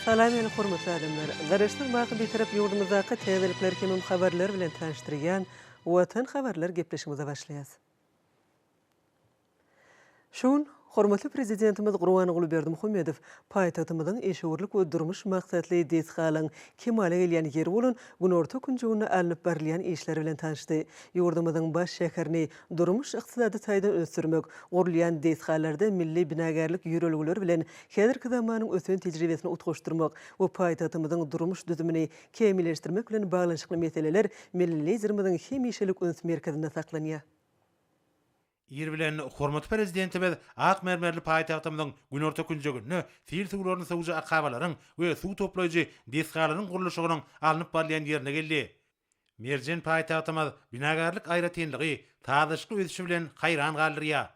Salam el hormatly adamlar. Garaşsyň baky bitirip ýurdumyzdaky täzelikler hemem habarlar bilen tanıştyrýan Watan habarlar gepleşigimize başlaýas. Şun, hormatly prezidentimiz Gurbanuly Berdimuhammedow paýtagtymyzyň eşgürlik we durmuş maksatly desgalyň kemale gelýän ýeri bolan Günorta künjügüne alınıp berilýän işler bilen tanışdy. Ýurdumyzyň baş şäherini durmuş ykdysady taýdan ösürmek, gurulýan desgalarda milli binagarlyk ýörelgiler bilen häzirki zamanyň ösen tejribesini utgaşdyrmak we paýtagtymyzyň durmuş düzümini kemilleşdirmek bilen baglanyşykly meseleler millilerimizin hemişelik öns merkezinde saklanýar. Ýer bilen hormatly prezidentimiz ak mermerli paýtagtymyzyň Günorta künjügüne fil suwlaryny sowjy akabalaryň we suw toplaýjy desgalaryň gurulşygynyň alınıp barýan ýerine geldi. Merjen paýtagtymyz binagarlyk aýratynlygy, tazyşyk ösüşi bilen haýran galdyrýar.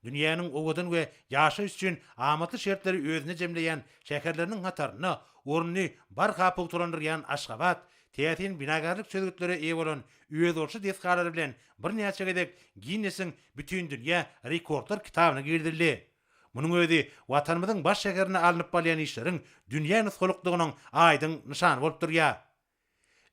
Dünýäniň owadan we ýaşaş üçin amatly şertleri özüne jemleýän şäherleriniň hataryny, ornuny barhapy turandyrýan Aşgabat, teýetin binagarlyk çözgütleri eýe bolan öýedorçy desgalary bilen bir näçe gedek Guinness'in bütün dünýä rekordlar kitabyna girdirildi. Munyň özi watanymyzyň baş şäherine alınıp barýan işleriň dünýä nusgulukdygynyň aýdyň nyşany bolup durýar.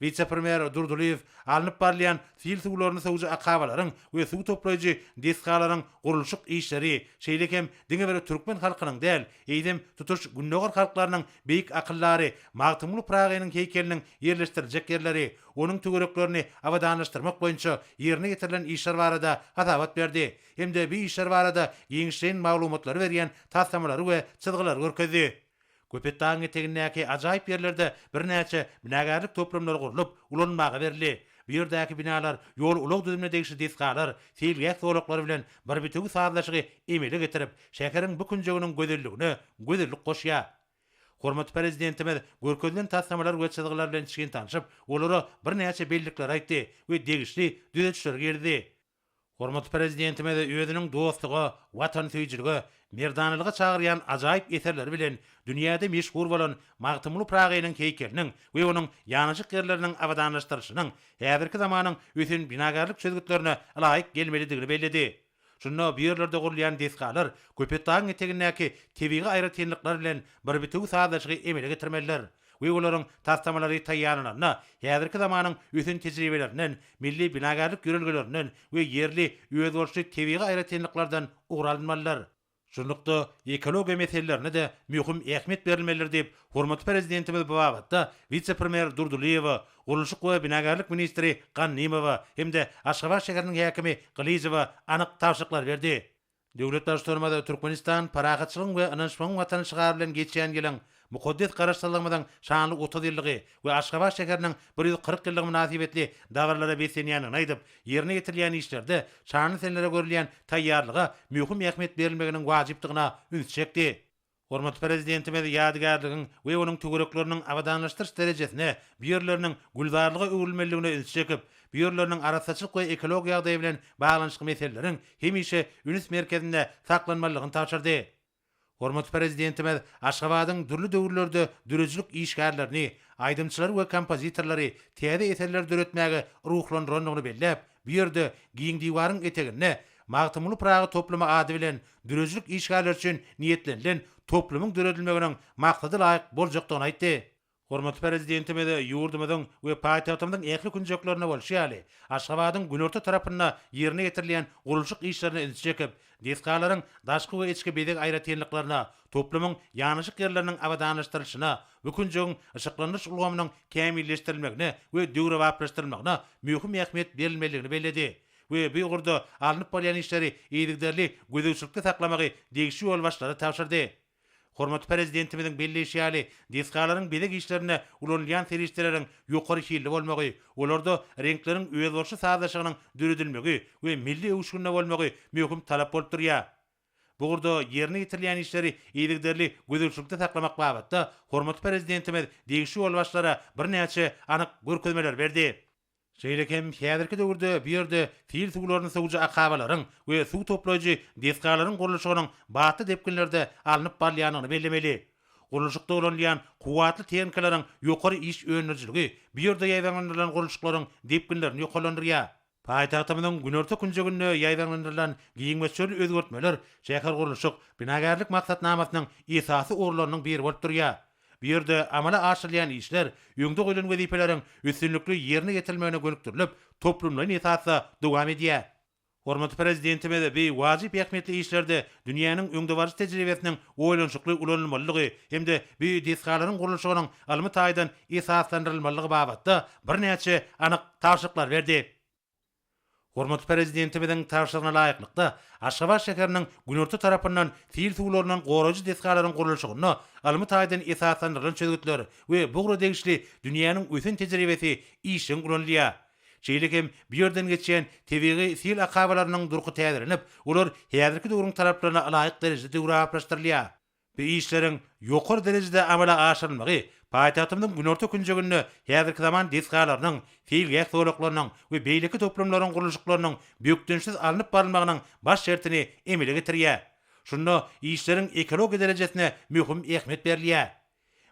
Vice-premier Durduliyev alınıp barlayan fil suwlaryny sowjy akabalaryň we suw toplaýjy desgalaryň gurulşyk işleri şeýlekem diňe beri türkmen halkynyň däl, eýdem tutuş gündogar halklarynyň beýik akıllary Magtymly Pragynyň heýkeliniň ýerleşdirijek ýerleri, onuň töwereklerini awadanlaşdyrmak boýunça ýerine getirilen işler barada hadabat berdi. Hemde bu işler barada ýeňişen maglumatlary berýän taslamlary we çyzgylary görkezdi. Köpetdaň etegindäki ajaýyp ýerlerde bir näçe binagarlyk toplamlary gurulup ulanmaga berildi. Bu ýerdäki binalar ýol ulak düzümine degişli desgalar, selýät sowlaklary bilen bir bitigi sazlaşygy emele getirip, şäheriň bu künjügüniň gözelligine gözellik goşýar. Hormatly prezidentimiz görkezlen taslamalar we çyzgylar bilen çykyň tanışyp, olara bir näçe bellikler aýtdy we degişli düzelişler gerdi. Hormatly prezidentimiz özüniň dostlugy, watan söýjüligi, merdanylygy çagyrýan ajaýyp eserleri bilen dünýäde meşhur bolan Magtymly Pragynyň heýkeliniň we onuň ýanyjyk ýerleriniň awadanlaşdyryşynyň häzirki zamanyň ösen binagarlyk çözgütlerine laýyk gelmelidigini bellidi. Şunda bu ýerlerde gurulýan desgalar Köpetdaň etegindäki tebigy aýratynlyklar bilen bir bitigi sazlaşygy emele getirmeliler. We olaryň taslamalary taýýarlanyna, häzirki zamanyň ösen tejribelerinden, milli binagarlyk ýörelgelerinden we ýerli öýedorçy tebigy aýratynlyklardan ugralmalylar. Şundukda ekologiýa meselelerine de mühim ähmiýet berilmelidir diýip hormatly prezidentimiz bu wagtda vice-premier Durduliyew, gurulşyk we binagarlyk ministri Ganymewa hemde Aşgabat şäheriniň häkimi Gylyzowa anyk tawşyklar berdi. Döwlet başçylygynda Türkmenistan paragatçylygyň we ananşmagyň watanşygar bilen geçýän gelen mukaddes garaşdyrylmadan şanly 30 ýyllygy we Aşgabat şäheriniň 140 ýyllygy münasibetli dawarlara besenýäni aýdyp, ýerine getirilýän işlerde şanly senlere görülýän taýýarlyga mühim ähmiýet berilmeginiň wajypdygyna üns çekdi. Hormatly prezidentimiz ýadygarlygyň we onuň töwerekleriniň awadanlaşdyryş derejesine, bu ýerleriniň guldarlyga öwülmeligine üns çekip, bu ýerleriniň arasaçylyk we ekologiýa ýagdaýy bilen baglanyşyk meselelerin hemişe üns merkezinde saklanmalygyny taşyrdy. Hormatly prezidentimiz Aşgabatyň dürli döwürlerde dürejlik işgärlerini, aýdymçylary we kompozitorlary täze eserler döretmäge ruhlandyranlygyny bellep, bu ýerde giň diwaryň etegine Magtymly Pragy toplamy ady bilen dürejlik işgärler üçin niýetlenilen toplumyň döredilmeginiň maksady laýyk boljakdygyny aýtdy. Hormatly prezidentimiz ýurdumyzyň we paýtagtymyzyň ähli künjeklerini bolşýaly, Aşgabatyň Günorta tarapyna ýerine getirilýän gurulşyk işlerini üns çekip, desgalaryň daşky we içki bedek aýratynlyklaryna, toplumyň ýanyjyk ýerleriniň awadanlaşdyryşyna, bu künjügiň ışıklanýyş ulgamynyň kämilleşdirilmegine we döwre waplaşdyrylmagyna mühim ähmiýet berilmeligini belledi. We bu ýurda alınıp barýan işleri ýetigderli gözelçilikde saklamagy degişli ýol başlary tawşyrdy. Hormatly prezidentimiziň belleşýäli desgalaryň bedek işlerine ulanýan serişdeleriň ýokary şeýle bolmagy, olarda renkleriň öýedorçy sazlaşygynyň düredilmegi we milli öwüşgünde bolmagy mühim talap bolup durýar. Bu gurda ýerine getirilýän işleri ýetigderli gözelçilikde saklamak babatda hormatly prezidentimiz degişli ýol başlara bir näçe anyk görkezmeler berdi. Şeýlekem häzirki döwürde bu ýerde fil suwlaryny sowjy akabalaryň we suw toplaýjy desgalaryň gurulşygynyň baty depkinlerde alınıp barýanyny bellemeli. Gurulşykda ulanýan kuwatly tehnikalaryň ýokary iş öňürjüligi bu ýerde ýaýdanlandyrylan gurulşyklaryň depkinlerini ýokalandyrýar. Paýtagtymyzyň Günorta künjügüne ýaýdanlandyrylan giňmeçli özgertmeler şäher gurulşyk binagarlyk maksatnamasynyň esasy orlarynyň biri bolup durýar. bir yerde amala aşırlayan işler, öňde goýulan wezipeleriň üstünlikli ýerine getirilmegine gönükdirilip, toplumlaryň esasy dowam edýär. Hormatly prezidentime de bir wajyp ähmiýetli işlerde dünýäniň öňde barjy tejribesiniň oýlanşykly ulanylmalygy hemde bir desgalaryň gurulşygynyň almy taýdan esaslandyrylmalygy babatda bir näçe anyk taşyklar berdi. Hormatly prezidentimiň taşygyna laýyklykda Aşgabat şäheriniň Günorta tarapyndan fil suwlarynyň goragy desgalaryň gurulşygyny almy taýdan esaslandyrylan çözgütler we bugra degişli dünýäniň ösen tejribesi işin ulanylýar. Şeýlekem bir ýerden geçen tebigi sil akabalarynyň durky täzirinip, olar häzirki döwrüň taraplaryna laýyk derejede uraplashdyrylýar. Bu işleriň ýokary derejede amala aşyrylmagy paýtagtymyň Günorta künjegini häzirki zaman desgalarynyň, fil ýak-sowlaklarynyň we beýleki toplumlaryň gurulşyklarynyň bökdensiz alınıp barylmagynyň baş şertini emele getirýär. Şunda işleriň ekologiýa derejesine möhüm ähmiýet berilýär.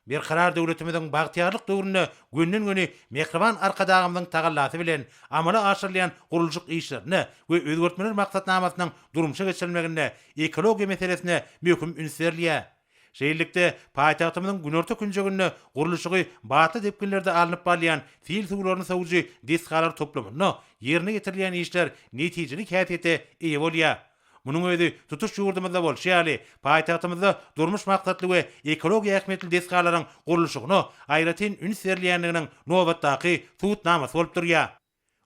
Bir karar döwletimiziň bagtyarlyk döwrüne günden-güni mehriban arkadagymyň tagallasy bilen amala aşyrylýan gurulşyk işlerini we özgertmeler maksatnamasynyň durmuşa geçirilmeginde ekologiýa meselesine möhüm üns berilýär. Şeýlelikde paýtagtymyzyň Günorta künjegini gurulşygy baty depkinlerde alınıp barýan fil suwlaryny sowuji desgalar toplamyny ýerine getirilýän işler netijeli käfiýete eýe bolýar. Munun öýdi tutuş ýurdumyzda bolşýaly, paýtagtymyzda durmuş maksatly we ekologiýa ähmiýetli desgalaryň gurulşygyny aýratyn üns berilýänliginiň nobatdaky tutnamasy bolup durýar.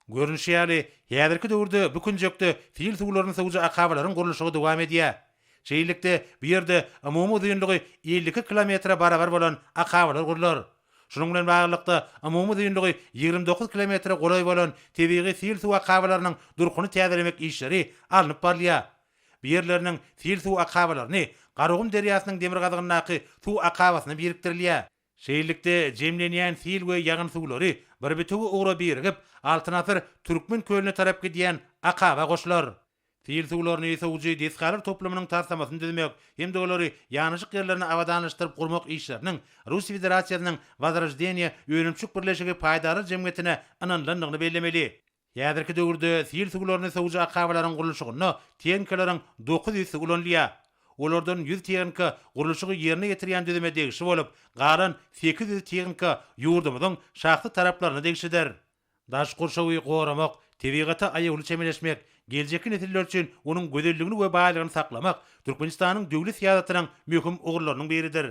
Görünýär, häzirki döwürde bu künjekde fil suwlaryny sowuji akabalaryň gurulşygy dowam edýär. Şeýlelikde bir ýerde umumy uzunlygy 52 kilometre barabar bolan akabalar gurular. Şunun bilen baglykda umumy uzunlygy 29 kilometre golay bolan tebigi fil suw akabalarynyň durkuny täzelemek işleri alınıp barylýar. Bir yerlerinin fil suw akabalaryny Garagum derýasynyň demir gazygynyňky suw akabasyna birikdirilýär. Şeýlelikde jemlenýän fil we ýagyn suwlary bir-bitigi ugra birigip, Altynasır Türkmen kölüne tarap gidýän akaba goşular. Fil suwlaryny sowuji desgalar toplamynyň tarsamasyny düzmek hemde olary ýanyşyk ýerlerini awadanlaşdyryp gurmak işleriniň Rus Federatsiýasynyň Возрождение öýrençik birleşigi paýdary jemgyýetine ananlandygyny bellemeli. Häzirki döwürde fil suwlaryny sowuji akabalaryň gurulşygyny tenkalaryň 900 ulanylýar. Olardan 100 teňka gurulşygy ýerine getirýän düzeme degişi bolup, galan 800 teňka ýurdumyzyň şahsy taraplaryna degişidir. Daş gurşawy goramak, tebigaty aýaly çemeleşmek, geljeki nesiller üçin onuň gözelligini we baýlygyny saklamak Türkmenistanyň döwlet siýasatynyň möhüm ugurlarynyň biridir.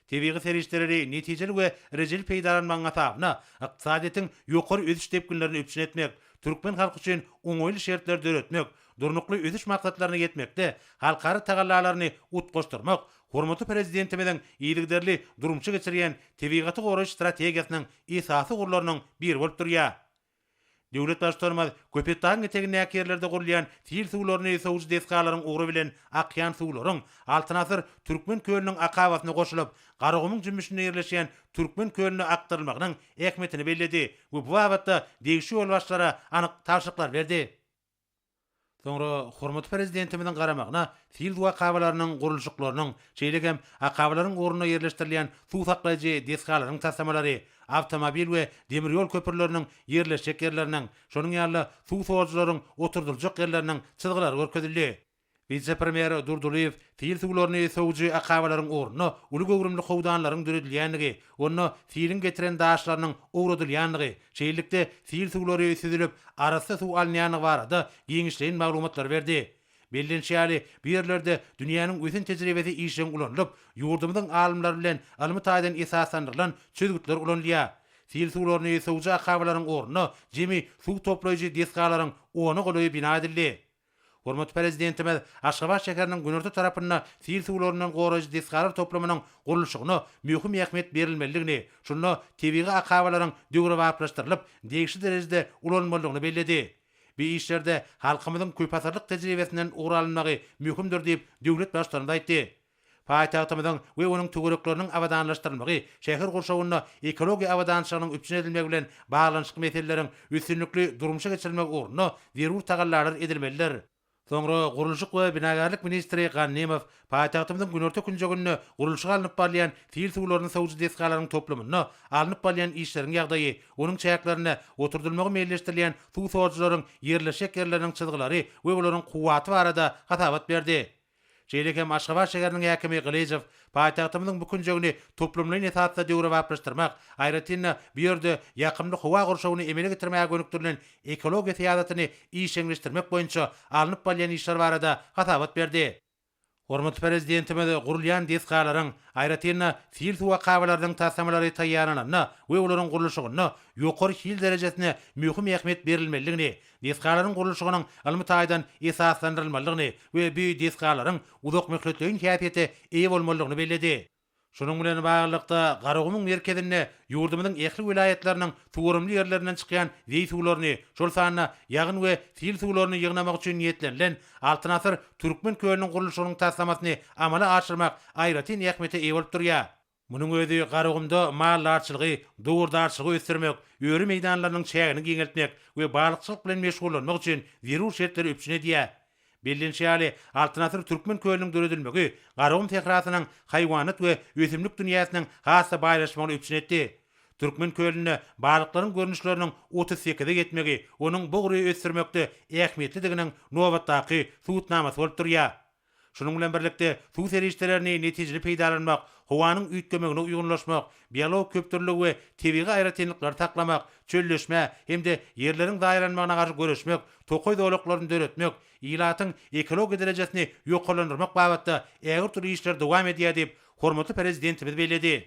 Tebigi serişleri netijeli we rejil peýdalanmagyna sabyna ykdysadyň ýokary ödüş tepkinlerini öpçün etmek, Türkmen halky üçin oňoýly şertler döretmek, durnukly ödüş maksatlaryna yetmekde halkary tagallalaryny utgoşdurmak, hormatly prezidentimiziň ýygyderli durmuşa geçirýän tebigaty goraýyş strategiýasynyň esasy gurularynyň biri bolup durýar. Döwlet başlarymyz köpetdaň etegine ýerlerde gurulýan fil suwlaryny sowuji desgalaryň ugry bilen akýan suwlaryň Altynasır Türkmen kölüniň akabasyna goşulyp, Garagumyň jümmüşine ýerleşýän Türkmen kölüne aktarylmagynyň ähmiýetini belledi we bu wagtda degişi ýol başlara anyk taşyklar berdi. Soňra hormatly prezidentimiziň garamagyna fil akabalarynyň gurulşyklarynyň, şeýlegem akabalaryň orunyna ýerleşdirilýän suw saklaýjy desgalaryň tassamalary, avtomobil we demir ýol köpürleriniň ýerleşik ýerleriniň, şonuň ýaly suw sowajylaryň oturduljak ýerleriniň çyzgylary görkezildi. Vice-premier Durduliýew fil suwlaryny sowuji akabalaryň orunyna uly gowrumly howdanlaryň düredilýänligi, onu filin getiren daşlarynyň owradylýanlygy, şeýlelikde fil suwlary süzülip arasy suw alnýanyny barada giňişleýän maglumatlar berdi. Bellenşýäli bir ýerlerde dünýäniň ösen tejribesi işin ulanylyp, ýurdumyzyň alymlary bilen almy taýdan esaslandyrylan çözgütler ulanylýar. Fil suwlaryny sowuji akabalaryň orunyna jemi suw toplaýjy desgalaryň ony golaýy bina edildi. Hormatly prezidentimiz Aşgabat şäheriniň Günorta tarapynda fil suwlarynyň goraýyş desgalar toplamynyň gurulşygyna möhüm ähmiýet berilmeligini, şunu tebigi akabalaryň döwre wagtlaşdyrylyp, degişli derejede ulanmalygyny belledi. Bu işlerde halkymyzyň köpasarlyk tejribesinden ugralynmagy möhümdir diýip döwlet başçylaryna aýtdy. Paýtagtymyzyň we onuň töwerekleriniň awadanlaşdyrylmagy, şäher gurşawyna ekologiýa awadançylygynyň üpçün edilmegi bilen baglanyşyk meseleleriň üstünlikli durmuşa geçirilmek ugruna zerur tagallar edilmelidir. Soňra gurulşyk we binagarlyk ministri Gannemow paýtagtymyzyň Günorta künjegini gurulşyga alınıp barýan fil suwlaryny sowuji desgalaryň toplamyny alınıp barýan işleriň ýagdaýy, onuň çäklaryna oturdylmagy meýilleşdirilýän suw sowajylaryň ýerleşik ýerleriniň çyzgylary we olaryň kuwaty barada hatabat berdi. Şeýlekem Aşgabat şäheriniň häkimi Gylyjew paýtagtymyzyň bu künjegini toplumlaryň esasda döwre waplaşdyrmak, aýratynda bu ýerde ýakymly howa gurşawyny emele getirmäge gönükdirilen ekologiýa syýasatyny işeňleşdirmek boýunça alınıp bolýan işler barada hatabat berdi. Hormat prezidentimiz gurulýan desgalaryň, aýratynda fil suwa kabalardyň tasamlary taýýaranyna we olaryň gurulşygyna ýokary hil derejesine möhüm ähmiýet berilmeliligini, desgalaryň gurulşygynyň almy taýdan esaslandyrylmalygyny we bu desgalaryň uzak möhletligiň häsiýeti eýe bolmalygyny bellädi. Şunun bilen baglykda Garagumyň merkezinde ýurdumyzyň ähli vilayetleriniň tuğrumly ýerlerinden çykýan weý suwlaryny, şol sanyna ýagyn we fil suwlaryny ýygnamak üçin niýetlenilen Altynasır Türkmen köýünün gurulşynyň taslamatyny amala aşyrmak aýratyn ähmiýete eýe bolup durýar. Munyň özi Garagumda mallarçylygy, dowurdarçylygy ösdürmek, öýri meýdanlarynyň çägini giňeltmek we balykçylyk bilen meşgullanmak üçin zerur şertleri üpsüne diýär. Bellenşäli Altynasır Türkmen köýünüň döredilmegi Garagum tehrasynyň haýwanat we ösümlik dünýäsiniň hassa baýlaşmagyny üpsün etdi. Türkmen köýünde balyklaryň görnüşleriniň 38-e getmegi, onuň bu gury ösdürmekde ähmiýetlidiginiň nobatdaky suwutnamasy bolup durýar. Şunun bilen birlikde suw serişdelerini netijeli peýdalanmak, howanyň üýtgemegine uýgunlaşmak, biolog köptürlügi we tebigy aýratynlyklar taklamak, çölleşme hemde ýerleriň daýranmagyna garşy görüşmek, tokoý dowlaklaryny döretmek, ilatyň ekologiýa derejesini ýoklandyrmak babatda ägir türlü işler dowam edýär diýip hormatly prezidentimiz bellädi.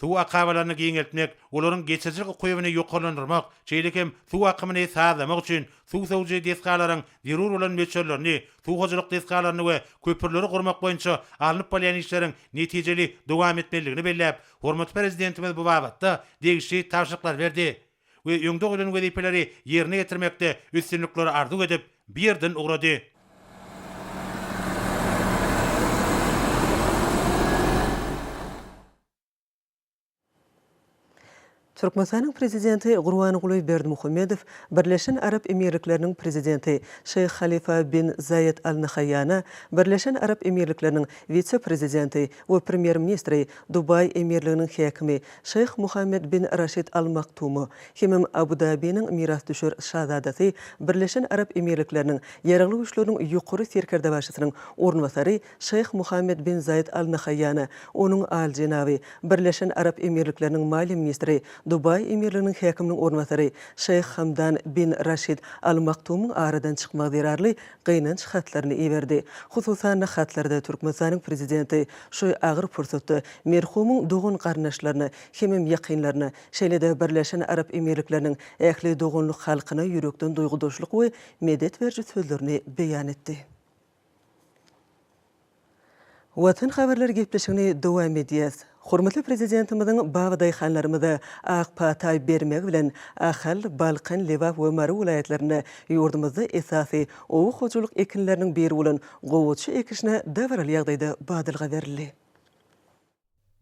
Suw akabalaryny giňeltmek, olaryň geçerçilik goýubyny ýoklandyrmak, çeýlekem suw akymyny sağlamak üçin suw sowjy desgalaryň zerur bolan meçellerini, suw hojalyk desgalaryny we köpürleri gurmak boýunça alınıp bolýan işleriň netijeli dowam etmeliligini belläp, hormatly prezidentimiz bu babatda degişli tapşyryklar berdi we ýöňde goýulan wezipeleri ýerine getirmekde üstünlikleri arzuw edip bir ýerden ugrady. Türkmenistanyň prezidenti Gurbanuly Berdimuhammedow Birleşen Arap Emirlikleriniň prezidenti Şeyh Halifa bin Zayed Al Nahyana, Birleşen Arap Emirlikleriniň vitse-prezidenti we premier ministri Dubay Emirliginiň häkimi Şeyh Muhammed bin Rashid Al Maktoum, hem Abu Dhabi'niň miras düşür şahzadasy Birleşen Arap Emirlikleriniň ýaragly güýçleriň ýokary serkerde başçysynyň ornwasary Şeyh Muhammed bin Zayed Al Nahyana, onuň aljenaby Birleşen Arap Emirlikleriniň maliýe ministri Dubay emirliginiň häkiminiň ornwasary Şeyh Hamdan bin Rashid Al Maktoumyň aradan çykmak zerarly gynanç hatlaryny iberdi. Hususan hatlarda Türkmenistanyň prezidenti şu agyr pursatda merhumyň dogun garnaşlaryny hem ýakynlaryny, şeýle-de Birleşen Arap Emirlikleriniň ähli dogunlyk halkyna ýürekden duýgudaşlyk we medet berji sözlerini beýan etdi. Watan haberler gepleşigini dowam edýäs. Hormatly prezidentimiziň bagdaý hanlarymyza ak patay bermek bilen Ahal, Balkan, Lewap we Mary vilayetlerine ýurdumyzda esasy owu hojalyk ekinleriniň biri bolan gowuçy ekişine däwrli ýagdaýda badylga berildi.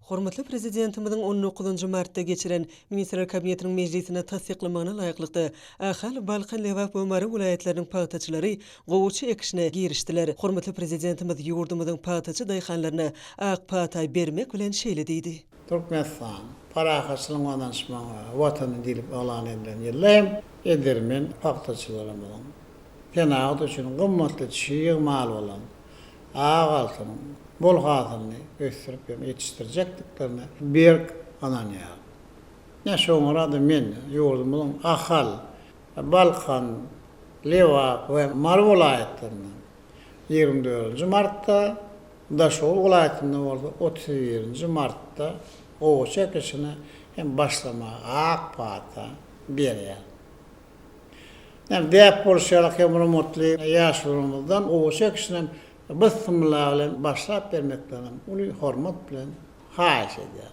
Hormatly prezidentimiziň 19-njy martda geçiren Ministrler Kabinetiniň meclisine tasdiklamagyna laýyklykda Ahal, Balkan, Lewap we Mary vilayetleriniň paýtaçylary gowuçy ekişine girişdiler. Hormatly prezidentimiz ýurdumyzyň paýtaçy daýhanlaryna ak patay bermek bilen şeýle diýdi. Türkmenistan parahaçylygyň ananşmagy watany dilip alan edilen ýerlem edermen paýtaçylarymyň penagy üçin gymmatly çyýyg mal bolan ağ altynyň bol gazyny ösdürip ýetişdirjekdiklerini berk ananya. Näşoňra da men ýurdumyň Ahal, Balkan, Lewap we Mary vilayetlerinde 24 martda Daşol vilayetinde bolsa 31 martda o çekişine hem başlama ak pata berýär. Hem diýip bolşarak hem mutly ýaşurumyzdan o çekişine bismillah bilen başlap bermekden uly hormat bilen haýyş edýär.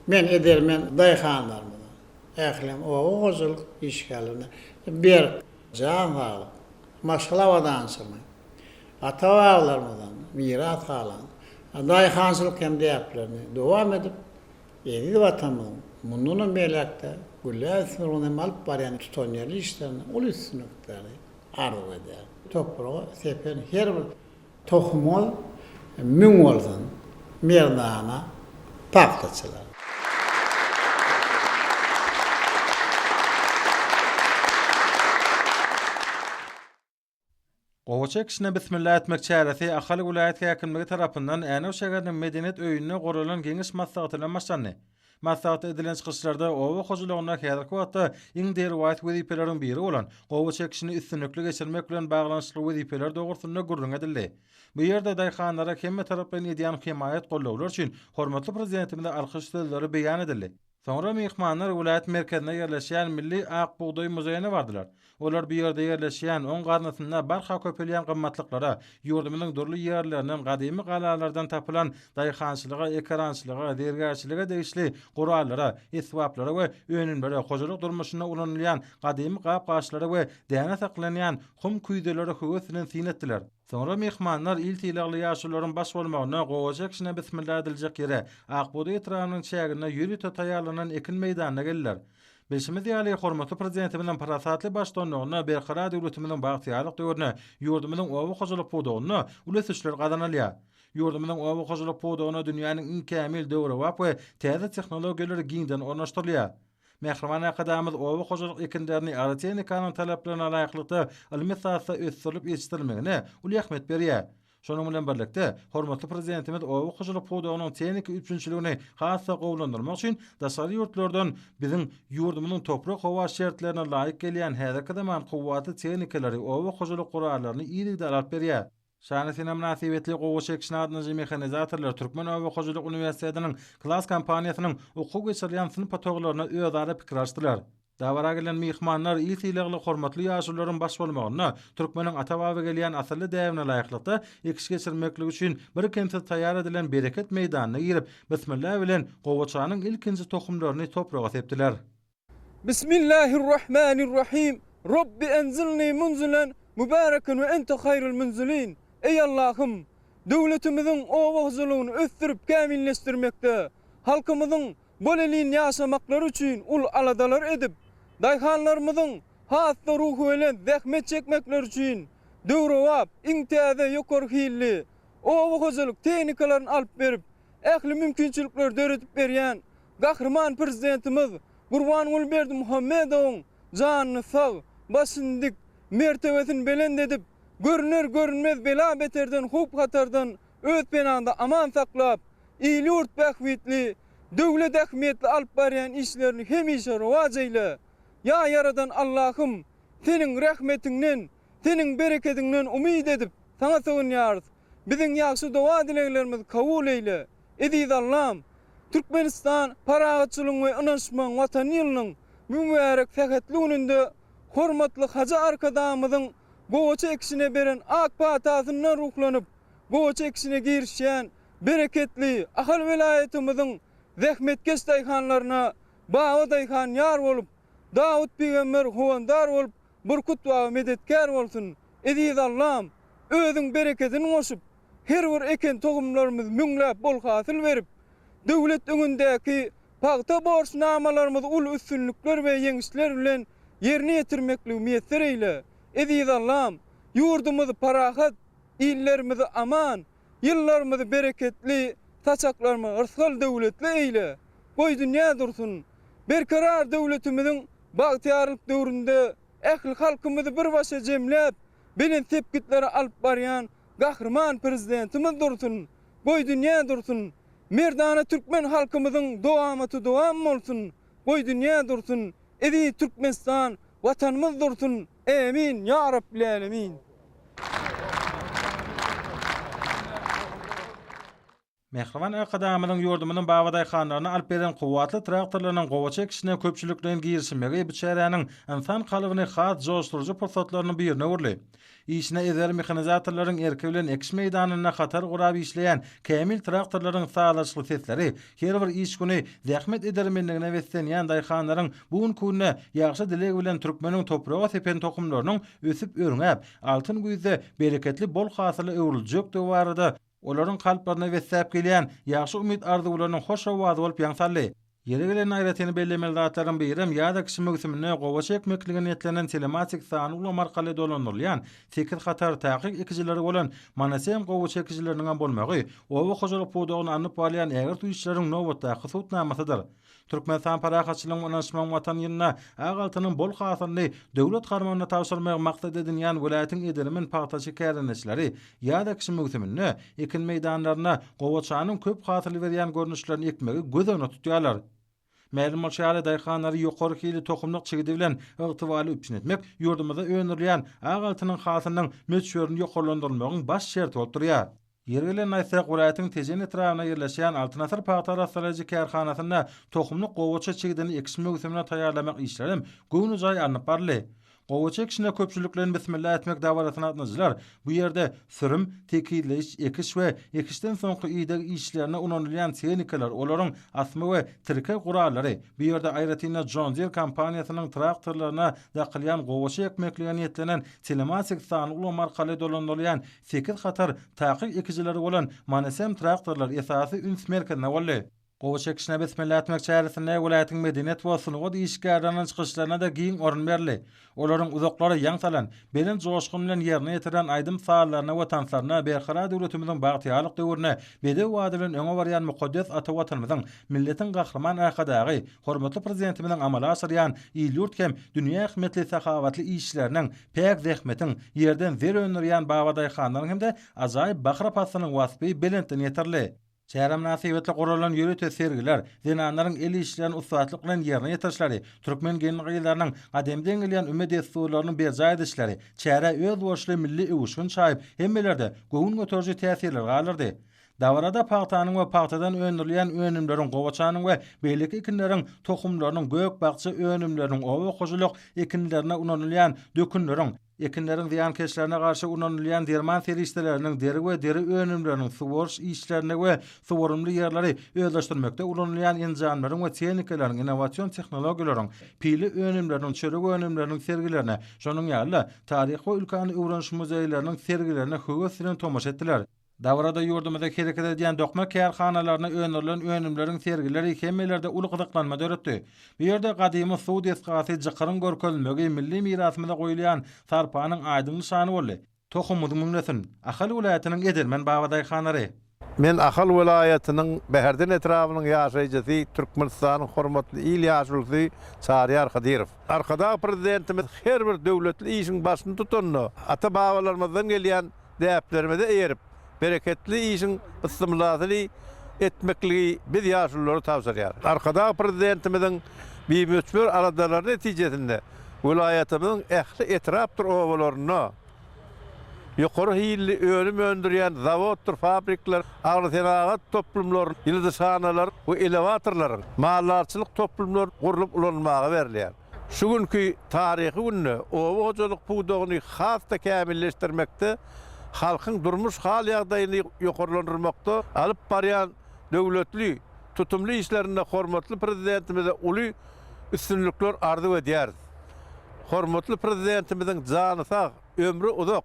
Men edermen daýhanlarymyň ählem o goýulyk işgälerini bir jan alyp maşgalawadan çymy ata-babalarymyzdan miras alan daýhançylyk hem diýiplerini dowam edip ýeni watanymyň munduny melekde güläsini alyp barýan tutanýar işlerini uly sünükleri arzu edýär. Toprağı sepen her bir tohumol müň bolsun merdana paýtaçylar. Gowaça kişine bismillah etmek çäresi Ahali vilayet häkimligi tarapyndan Änew şäheriniň medeniýet öýünde guralan geňiş maslahatyna başlandy. Maslahat edilen çykyşlarda owa hojulugyna häzirki wagtda iň derwat wezipeleriň biri bolan gowaça kişini üstünlükli geçirmek bilen baglanyşly wezipeler dogrusyna gurrun edildi. Bu ýerde daýhanlara hemme tarapdan edýän himayet gollawlar üçin hormatly prezidentimizde alkyş sözleri beýan edildi. Sonra mehmanlar vilayet merkezine yerleşen Milli Ak Buğday Muzeyi'ne vardılar. Olar bir yerde yerleşen 10 garnasında barha köpelýän gymmatliklara, ýurdumynyň durly ýerlerinden, gadymy galalardan tapylan daýhançylyga, ekrançylyga, dergärçilige degişli gurallara, eswaplara we önümlere hojalyk durmuşyna ulanylýan gadymy gap-gaşlara we däne saklanýan hum küýdelere höwesini sinetdiler. Sonra mehmanlar iltilegli ýaşularyň baş bolmagyna gowaca kişine bismillah ediljek ýere Akbudy etranynyň çägine ýürüp taýýarlanan ekin meýdanyna geldiler. Beşimiz ýaly hormatly prezidentimiň parasatly başdanlygyna berqarar döwletimiň bagtýarlyk döwrüne ýurdumynyň owa hojalyk podagyna ulesişler gazanalýar. Ýurdumynyň owa hojalyk podagyna dünýäniň iň kämil döwri wap we täze tehnologiýaleri giňden ornaşdyrylýar. Mehriman akadamyz owa hojalyk ekinlerini aratenikanın talaplaryna laýyklykda ilmi sahasda ösdirilip ýetişdirilmegine uly ähmet berýär. Şonuň bilen birlikde hormatly prezidentimiz owa hojalyk podagynyň teknik üçünçiligini hassa gowlandyrmak üçin daşary ýurtlardan biziň ýurdumynyň toprak hawa şertlerine laýyk gelýän häzirki zaman kuwwaty teknikalary owa hojalyk guralaryny ýyly alyp berýär. Şanysina münasibetli gowaça kişine adnyjy mehanizatorlar Türkmen Owa Hojalyk Uniwersitetining Klas kompaniýasynyň okuw geçirilýän sınıf patoglaryna özara pikir açdylar. Dawara gelen mehmanlar iltilegli hormatly ýaşularyň baş bolmagyna Türkmeniň ata-baba gelýän asly däwrine laýyklykda ekiş geçirmeklik üçin bir kente taýýar edilen bereket meýdanyna girip bismillah bilen gowaçanyň ilkinji tohumlaryny topraga sepdiler. Bismillahirrahmanirrahim. Rabbi enzilni munzilen mübareken ve ente hayrul munzilin. Ey Allah'ım, döwletimiziň owa hojalygyny ösdürip kämilleşdirmekde, halkymyzyň boleliň ýaşamaklary üçin ul aladalar edip, daýhanlarymyzyň hassa ruhu bilen zähmet çekmekleri üçin döwre wap iň täze ýokary hilli owa hojalyk teknikalaryny alyp berip, ähli mümkinçilikler döretip berýän gahrman prezidentimiz Gurbanuly Berdimuhammedowyň janyny sag, başyndyk mertebesini belend edip, görünür görünmez bela beterden, hup hatardan öz penanda aman saklap, iyli urt bahwitli, döwlet ähmiýetli alyp barýan işlerini hemişe rowaj eyle. Ya yaradan Allah'ım, senin rahmetinden, senin bereketinden umid edip sana sığınýarys. Biziň ýaşy dowa dileklerimizi kabul eyle. Ediz Allah'ım, Türkmenistan paragatçylygyň we ynanşmaň watan ýylynyň mübarek sehetli gününde hormatly haja arkadamyzyň gowaça ekişine beren ak patasyna ruhlanyp, gowaça ekişine girişýän bereketli ahal vilayetimiziň zähmetkeş daýhanlaryna bawa daýhan ýar bolup, Dawud peýgamber howandar bolup, burkut we medetkär bolsun. Ediz Allah'ım, özüň bereketini goşup, her bir eken togumlarymyz müňläp bol hasyl berip, döwlet öňündäki pagta borçnamalarymyz ul üstünlükler we ýeňişler bilen ýerine ýetirmekli müýesser eyle. Ediz Allah'ım, ýurdumyzy parahat, illerimizi aman, ýyllarymyzy bereketli, taçaklarymyzy ırsgal döwletli eyle. Goý dünýä dursun, berkarar döwletimiziň bagtýarlyk döwründe ähli halkymyzy bir başa jemläp, bilen tepkitleri alyp barýan gahrman prezidentimiz dursun. Goý dünýä dursun, merdana Türkmen halkymyzyň dowamaty dowam bolsun. Goý dünýä dursun, edi Türkmenistan watanymyz dursun. Amin ya rabbil alamin. Mehriman akadamynyň ýurdumynyň bawa daýhanlaryny alyp beren kuwwatly traktorlarynyň gowaça kişine köpçülikden girişmegi bu çäräniň insan kalybyny has joşturucu pursatlarynyň birine urly. İşine ezer mehanizatorlaryň erki bilen ekiş meýdanyna hatar gurap işleýän kämil traktorlaryň sağlaşyky sesleri her bir iş güni zähmet edermenligine weslenýän daýhanlaryň bugun kunna ýaxşy dilegi bilen Türkmeniň topraga sepen tohumlarynyň ösüp örňäp, altyn güýde bereketli bol hasyly öwrüljek diýwarda olaryň kalplaryna wesläp gelýän ýaxşy umid arzuwlarynyň hoş awazy bolup ýaňsarly. Yeri gelen aýratini bellemeli zatlaryň birem ýa-da kişi mögsümine gowa çekmeklige niýetlenen telematik sany ulam arkaly dolandyrylýan 8 qatar taýyk ikijileri bolan manasem gowa çekijileriniň bolmagy owa hojalyk puwdagyny anyp alýan äger tuýuşlaryň nowatda hysutnamasydyr. Türkmenistan parahatçylygyň onaşmagyň watan ýylyna agaltynyň bol hasyny döwlet garmanyna tawşyrmagy maksat edilýän welaýatyň edilimin paýtaşy kärençleri ýa-da kişi mögsümine ekin meýdanlaryna gowaçanyň köp hasy berýän görnüşlerini ekmegi göz önüne tutýarlar. Mälim şäherli daýhanlary ýokary hili tohumlyk çigidi bilen ygtybaly üpçün etmek ýurdumyzda öňürleýän agaltynyň hasynyň möçürini ýokarlandyrmagyň baş şerti bolup durýar. Yergelen aýsak welaýatyň tejen etrawyna ýerleşýän Altynasır paýtar astroloji kärhanasyna tohumlyk gowaça çigidini ekşi mögsümine taýýarlamak işlerim göwnü jaý anyp barly. Gowaça ekşine köpçüliklerini bismillah etmek dawaratyna atnadylar. Bu ýerde sürüm, tekilleş, ekiş we ekişden soňky ýyldagi işlerine unanylýan tehnikalar, olaryň asma we tirke gurallary. Bu ýerde aýratyna John Deere kompaniýasynyň traktorlaryna daqylýan gowaça ekmeklige niýetlenen telematik sany ulam arkaly dolandyrylýan 8 qatar taýyk ekijileri bolan manasem traktorlar esasy üns merkezine boldy. Gowaça ekişine bismillah etmek çäresinde welaýatyň medeniýet we sunugat işgärläriniň çykyşlaryna da giň orun berli. Olaryň uzaklary ýaňsalan, belen joşgun bilen ýerine ýetiren aýdym sahallaryna we tansaryna berhara döwletimiziň bagtyýarlyk döwrüne bede wada bilen öňe barýan mukaddes ata watanymyzyň milletiň gahrman ahadagy, hormatly prezidentimiziň amala asyrýan ýylyurt hem dünýä ähmetli sahawatly işleriniň pek zähmetiň ýerden wer önürýän bawadyýhanlaryň hem de ajaýyp bahra pasynyň wasby belentden ýetirli. Çäre münasibetli guralan ýürüte sergiler, zenanlaryň el işlerini ustatlyk bilen ýerine ýetirişleri, türkmen gençliklarynyň ademden gelýän ümmet etdiýärlerini berja edişleri, çäre öz boşly milli ewuşun çaýyp hemmelerde göwün götürji täsirler galyrdy. Dawarada paýtanyň we paýtadan öňürilýän önümleriň gowaçanyň we beýleki ekinleriň tohumlarynyň gök bagça önümleriň owa hojalyk ekinlerine unanylýan dökünleriň ekinlerin ziyankeşlerine karşı unanylýan derman serişdelerinin deri we deri önümlerinin sugorş işlerine we sugorumly ýerleri özleşdirmekde ulanylýan enjamlaryň we tehnikalanyň innowasion tehnologiýalaryň pili önümleriniň çörek önümleriniň sergilerine şonuň ýaly taryh we ülkany öwrenş muzeýleriniň sergilerine höwes bilen tomaşa etdiler. Davrada ýurdumyzda hereket edýän dokma kärhanalaryna önerilen önümleriň sergileri hemmelerde uly gyzyklanma döretdi. Bu ýerde gadymy suw desgasy jykyryň görkezmegi milli mirasymyza goýulýan sarpanyň aýdyň şany boldy. Tohumumyň müňlesin Ahal welaýatynyň Edelmen bawadyýhanlary. Men Ahal welaýatynyň Bäherden etrawynyň ýaşaýjysy Türkmenistanyň hormatly il ýaşulysy Çaryar Kadyrow. Arkada prezidentimiz her bir döwletli işiň başyny tutanny ata babalarymyzdan gelýän däplerimize eýerip bereketli işin ısımladılı etmekligi biz yaşlıları tavsirler. Arkada prezidentimizin bir mütbir aradaları neticesinde vilayetimizin ehli etraptır ovalarına yukarı hilli ölüm öndürüyen zavodtur, fabrikler, ağrı toplumlar, yıldızhaneler ve elevatorların mahallarçılık toplumlar kurulup ulanmağa veriliyor. Şu günkü tarihi günü ova hocalık puwdagyny hasta kämilleşdirmekde halkyň durmuş hal ýagdaýyny ýokarlandyrmakda alyp barýan döwletli tutumly işlerinde hormatly prezidentimize uly üstünlükler ardy edýär. Hormatly prezidentimiziň jany sag, ömrü uzak.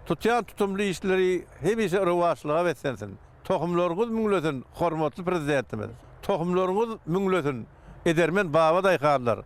Tutýan tutumly işleri hemişe rewaçlyga betsensin. Tohumlaryňyz müňlesin, hormatly prezidentimiz. Tohumlaryňyz müňlesin. Edermen bawadyýhanlar.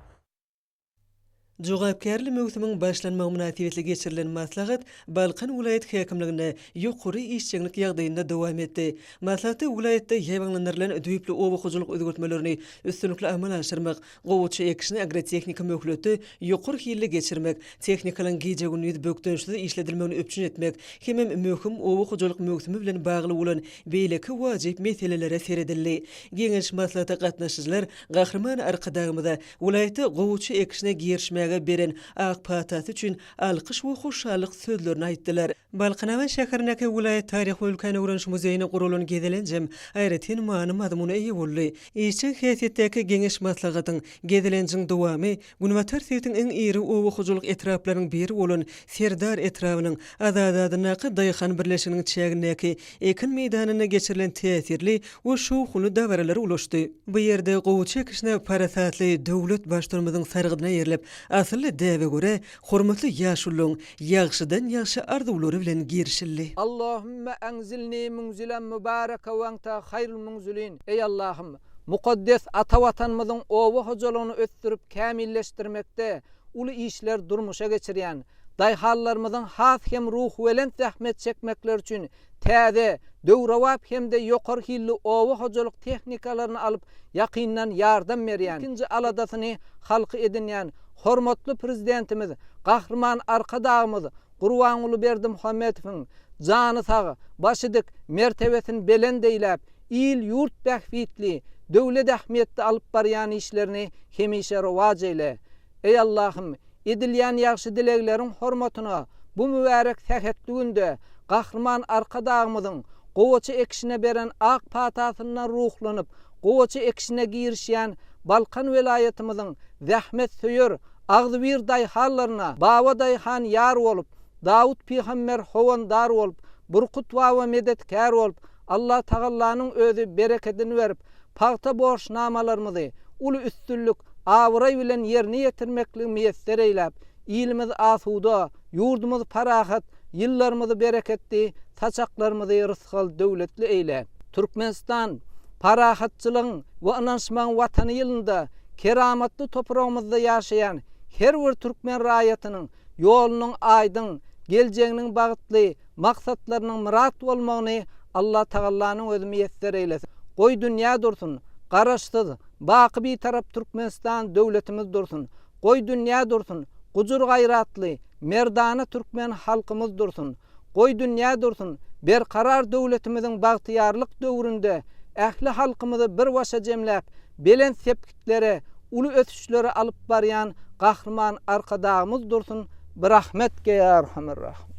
Jogapkärli mögsümiň başlanma münasibetli geçirilen maslahat Balkan vilayet häkimligine ýokary işçilik ýagdaýynda dowam etdi. Maslahatda vilayetde ýaýbanlandyrylan düýpli owa hojalyk özgörtmelerini üstünlikle amal aşyrmak, gowaça ekişini agrotehnika möhületi ýokary hilli geçirmek, tehnikalaryň gije gündüz bökdönüşde işledilmegini öpçün etmek, hemem möhüm owa hojalyk mögsümi bilen bagly bolan beýleki wajyp meselelere seredildi. Geňeş maslahatda gatnaşyjylar gahrman arkadagymyzda vilayetde gowaça ekişine girişmek beren ak patasy üçin alkyş we hoşallyk sözlerini aýtdylar. Balkanawa şäherindäki vilayet taryh we ülkany öwrenş muzeýine gurulan gezilenjem aýratyn many mazmuny eýe boldy. Işçi häsiýetdäki geňeş maslahatyň gezilenjiň dowamy Günwatar Sewtiň iň iri owa hojalyk etraplarynyň biri bolan Serdar etrawynyň azadadynaky daýhan birleşiginiň çägindäki ekin meýdanyna geçirilen täsirli we şowhly dawaralary ulaşdy. Bu ýerde gowaça kişine parasatly döwlet başlarymyzyň sargydyna ýerilip asly däwe göre hormatly ýaşulyň ýagşydan ýagşy arzulary bilen girişildi. Allahümme enzilni munzilen mübareke ve ente hayrul munzilin. Ey Allah'ım, mukaddes ata watanymyzyň owa hojalygyny öttürip kämilleşdirmekde uly işler durmuşa geçirýän daýhallarymyzyň has hem ruh welent zähmet çekmekler üçin täze, döwrawap hemde ýokary hilli owa hojalyk tehnikalaryny alyp ýakyndan ýardam berýän. İkinji aladasyny halky edinýän hormatly prezidentimiz, gahrman arkadağımız Gurbanuly Berdimuhammedowyň jany sag, başydyk mertebesini belen deýläp, il yurt bähwitli, döwlet ähmiýetli alyp barýan işlerini hemişe rowaj eyle. Ey Allah'ım, edilýän ýagşy dilekleriň hormatyna bu mübarek tähetli günde gahrman arkadağımyzyň gowaçy ekşine beren ak patasyna ruhlanyp, gowaçy ekşine girişýän Balkan welaýatymyzyň zähmet söýür agzybir daýhallaryna Baba daýhan ýar bolup, Dawud peýgamber howandar bolup, Burkut we medetkär bolup, Allah Tagalanyň özü bereketini berip, pagta borçnamalarymyzy uly üstünlük awray bilen ýerine ýetirmekli meýesser eýläp, ilimiz asuda, ýurdumyz parahat, ýyllarymyzy bereketli, saçaklarymyzy rızkal döwletli eýle. Türkmenistan parahatçylygyň we ynançmaň watany ýylynda keramatly topragymyzda ýaşaýan her bir türkmen raýatynyň ýolunyň aýdyň, geljeğiniň bagytly, maksatlarynyň murat bolmagyny Allah Tagalanyň özü meýesser eýlesin. Goý dünýä dursun, garaşsyz, baky tarap Türkmenistan döwletimiz dursun. Goý dünýä dursun, gujur gaýratly, merdana türkmen halkymyz dursun. Goý dünýä dursun, berkarar döwletimiziň bagtyýarlyk döwründe ähli halkymyzy bir başa jemläp, belen sepkitlere, uly ötüşlere alyp barýan gahrman arkadağımız dursun. Bir rahmetke ya Erhamer Rahim.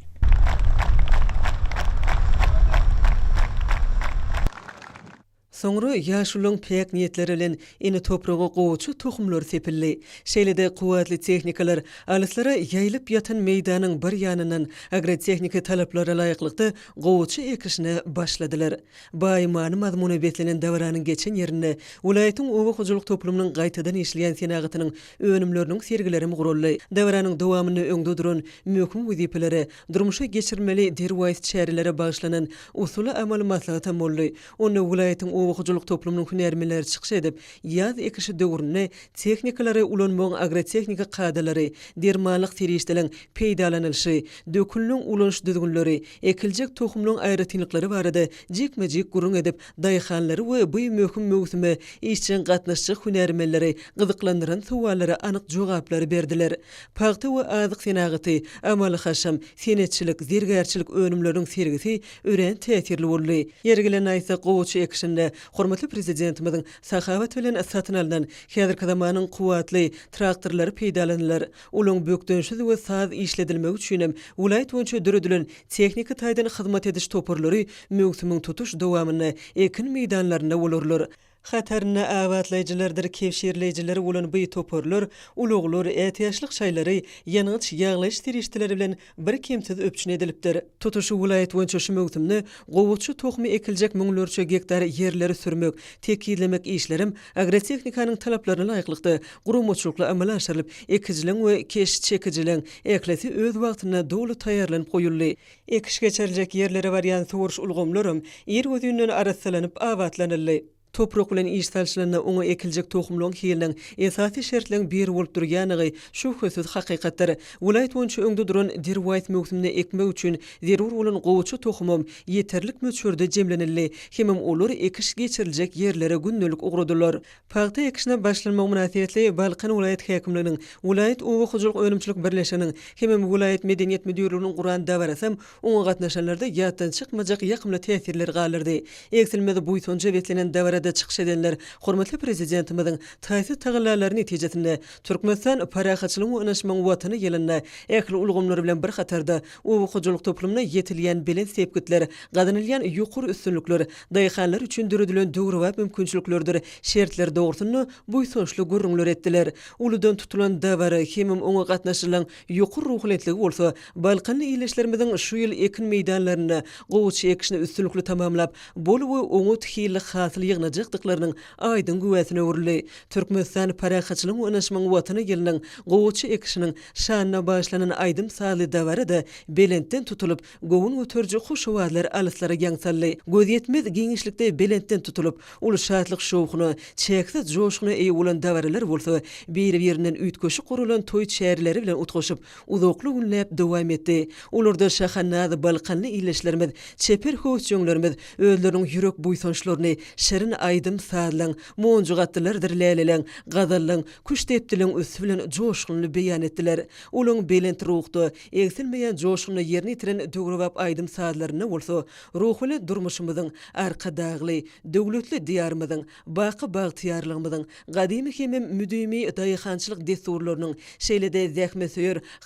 Soňra ýaşulyň pek niýetleri bilen eni topraga gowçy tohumlar sepildi. Şeýlede kuwatly tehnikalar alyslara ýaýlyp ýatan meýdanyň bir ýanyndan agrotehnika talaplara laýyklykda gowçy ekişine başladylar. Baýmany mazmuny betlenen döwranyň geçen ýerinde welaýatyň owa hojalyk toplumynyň gaýtadan işleýän senagatynyň önümleriniň sergileri guruldy. Döwranyň dowamyny öňde duran möhüm wezipelere, durmuşa geçirmeli derwäýt çärilere bagyşlanan usuly amal maslahaty boldy. Onu welaýatyň hojalyk toplumynyň hünärmenleri çykyş edip, ýaz ekişi döwrüne tehnikalary ulanmagyň agrotehnika kadalary, dermanlyk terişdelen peýdalanyşy, dökülniň ulanş düzgünleri, ekiljek tohumlaryň aýratynlyklary barada jekmejek gurun edip, daýhanlary we bu möhüm möwsüme işçiň gatnaşjy hünärmenleri gyzyklandyran suwallary anyk jogaplary berdiler. Pagty we azyk senagaty, amaly haşam, senetçilik, zergärçilik önümleriň sergisi ören täsirli boldy. Ýergilen aýsa gowçy ekişinde hormatly prezidentimiziň sahawat bilen satyn alynan häzirki zamanyň kuwatly traktorlary peýdalanýar. Olaň bökdönşiz we saz işledilmegi üçin hem welaýat boýunça düredilen tehnika taýdan hyzmat ediş toporlary möwsümiň tutuş dowamyny ekin meýdanlaryna bolarlar. Hatarına awatlaýjylardyr, kevşirleýjileri bolan bu toporlar, uluglar, ätiýaşlyk şaýlary, ýanyç ýaglaş terişdileri bilen bir kemsiz öpçün edilipdir. Tutuşy welaýat boýunça şu möwsümni gowçy tohmy ekiljek müňlerçe hektar ýerleri sürmek, tekidlemek işlerim agrotehnikanyň talaplaryna laýyklykda gurumaçylykla amala aşyrylyp, ekijiliň we keş çekijiliň eklesi öz wagtyna dowlu taýýarlanyp goýuldy. Ekiş geçiriljek ýerlere barýan soruş ulgamlarym ýer özünden arasalanyp awatlanyldy. Toprak bilen iş salşylaryna oňa ekiljek tohumlaryň hiliniň esasy şertleriniň biri bolup durýanygy şüphesiz hakykatdyr. Welaýat boýunça öňde duran derwäýt möwsümini ekmek üçin zerur bolan gowçy tohumum ýeterlik möçberde jemlenildi. Hemem olar ekiş geçiriljek ýerlere günnelik ugradylar. Pagta ekişine başlanmak münasibetli Balkan welaýat häkimliginiň, welaýat owa hojalyk önümçilik birleşiginiň, hemem welaýat medeniýet müdürlüğiniň guran dawarasam oňa gatnaşanlarda ýatdan çykmajak ýakymly täsirler galyrdy. Eksilmede buýsonja betlenen dawara da çykyş edenler hormatly prezidentimiziň taýsy tagyllary netijesinde Türkmenistan parahatçylygy we ynançmaň watany ýylynda ähli ulgamlary bilen bir hatarda owa hojalyk toplumyna ýetilýän bilen sepgitler, gadanylýan ýokary üstünlikler, daýhanlar üçin düredilen döwri we mümkinçiliklerdir. Şertler dogrusyny buýsonçly gurrunlar etdiler. Uludan tutulan dawara hemem oňa gatnaşylan ýokary ruhlentligi bolsa, Balkanly ýyleşlerimiziň şu ýyl ekin meýdanlaryna gowçy ekişine üstünlikli tamamlap, bol we oňa tihili hasyl ýygyna jykdyklarynyň aýdyn güwäsine öwrüli. Türkmenistan paraxaçylygyň öňeşmäň watyny ýylynyň gowaçy ekişiniň şanyna başlanan aýdym saly dawary da Belentden tutulup gowun ötürji hoşawatlar alyslara gaňsally. Göz ýetmez giňişlikde Belentden tutulup ul şatlyk şowkuny, çeksiz joşkuny eýe bolan dawarylar bolsa, bir-birinden üýtgeşi gurulan toý şäherleri bilen utgaşyp uzakly günläp dowam etdi. Ularda şahannaz balkanly iýleşlerimiz, çeper höwçüňlerimiz özläriniň ýürek buýsançlaryny şerin aýdym salyň, monjugatdylardyr leleleň, gazallyň, kuş tepdiliň üstü bilen joşkunly beýan etdiler. Olaň Belent ruhda egsilmeýän joşkuny ýerine itiren döwrewap aýdym salylaryna bolsa, ruhly durmuşymyzyň arkadagly, döwletli diýarymyzyň, baky bagtyarlygymyzyň, gadymy hem müdümi daýyhançylyk desturlarynyň, şeýlede zähmet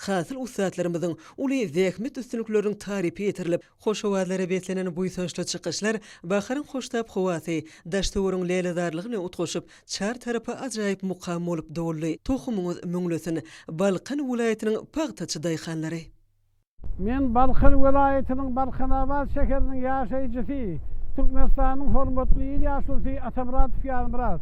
hasyl usatlarymyzyň uly zähmet üstünlikläriniň tarifi etirilip, hoşawatlara betlenen buýsançly çykyşlar baharın hoştap howasy, daştawryň leýledarlygyny utgaşyp, çar tarapy ajaýyp mukam bolup dowly. Tohumyňyz müňlesin Balkan welaýatynyň pagtaçy daýhanlary. Men Balkan welaýatynyň Balkanabad şäheriniň ýaşaýjysy, Türkmenistanyň hormatly ýaşulsy Atamrat Fiýalmyrat.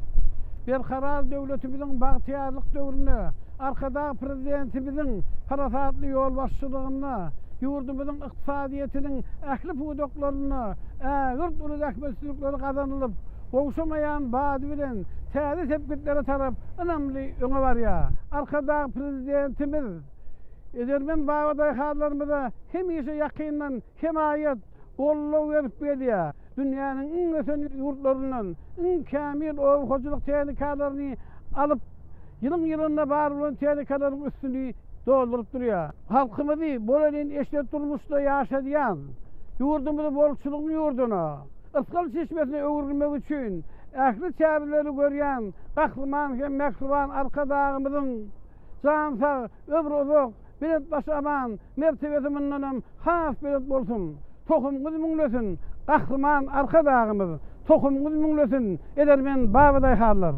Berkarar döwletimiziň bagtyarlyk döwrüne, arkada prezidentimiziň parasatly ýol başçylygyna, ýurdumyzyň ykdysadyetiniň ähli pudoklaryna, ägir uly ähmetsizlikleri gazanylyp, gowşamaýan bady bilen täze sepketlere tarap önemli öňe barýar. Arkada prezidentimiz Edermen bawaday hallarymyza hemişe ýakyndan himayet bolluw berip gelýär. Dünýäniň iň ösen ýurtlaryndan iň kämil owgaçylyk tehnikalaryny alyp ýylyň-ýylyna bar bolan tehnikalaryň üstüni doldurup durýar. Halkymyzy bolan eşlet durmuşda ýaşadýan, ýurdumyzy bolçylygyň ýurduna, ıskal çeşmesine öwürmek üçin ähli çäreleri görýän gahrman hem mehriban arkadagymyzyň jansag, ömrü uzak, bilet başaman, mertebesi minnanam has bilet bolsun. Tohumyňyz müňlesin, gahrman arkadagymyz, tohumyňyz müňlesin, edermen babaday hallar.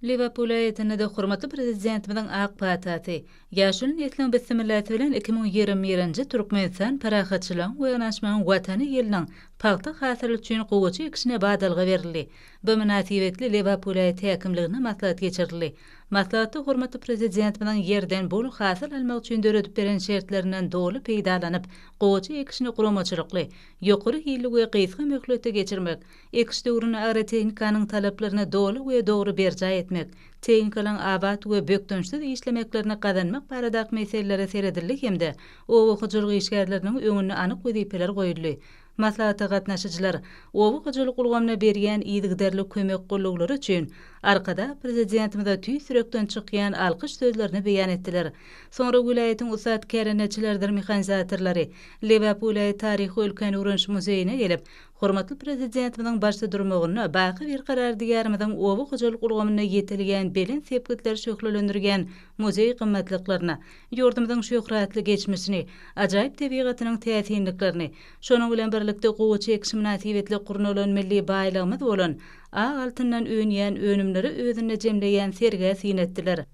Liverpool aýetinde hormatly prezidentimiň ak pataty, ýaşulyň ýetlen besmelleti bilen 2021-nji Türkmenistan paraxaçylygyň we ýanaşmagyň watany ýylynyň palta hasyly üçin gowaçy ekişine badalga berildi. Bu münasibetli Liverpool aýety häkimligine maslahat geçirildi. Maslahatda hormatly prezidentimiň ýerden bol hasyl almak üçin döredip beren şertlerinden dolu peýdalanyp, gowaçy ekişini guramaçylykly, ýokary hili we gysga möhletde geçirmek, ekiş döwrüne agry tehnikanyň talaplaryna dolu we dogry berja etmek, tehnikalyň abat we bökdönçsiz işlemeklerine gazanmak barada meselelere seredildi hemde owgaçylyk işgärleriniň öňüne anyk wezipeler goýuldy. Maslahata gatnaşyjylar owgaçylyk ulgamyna berýän ýygyderli kömek gollawlary üçin arkada prezidentimize tüý sürekden çykýan alkyş sözlerini beýan etdiler. Sonra vilayatyň usat kärenetçilerdir mehanizatorlary Liverpool taryhy ülkeni öwrenş muzeýine gelip, hormatly prezidentimiň başda durmagyny, baky bir karar diýärimiziň owgaçylyk ulgamyna ýetilgen belin sepketler şöhrelendirgen muzey gymmatlyklaryna, ýurdumyzyň şöhratly geçmişini, ajaýyp tebigatynyň täsinliklerini, şonuň bilen birlikde gowaçy ekişi münasibetli gurnulan milli baýlygymyz bolan altından öňýän önümleri özüne jemleýän serge sinetdiler.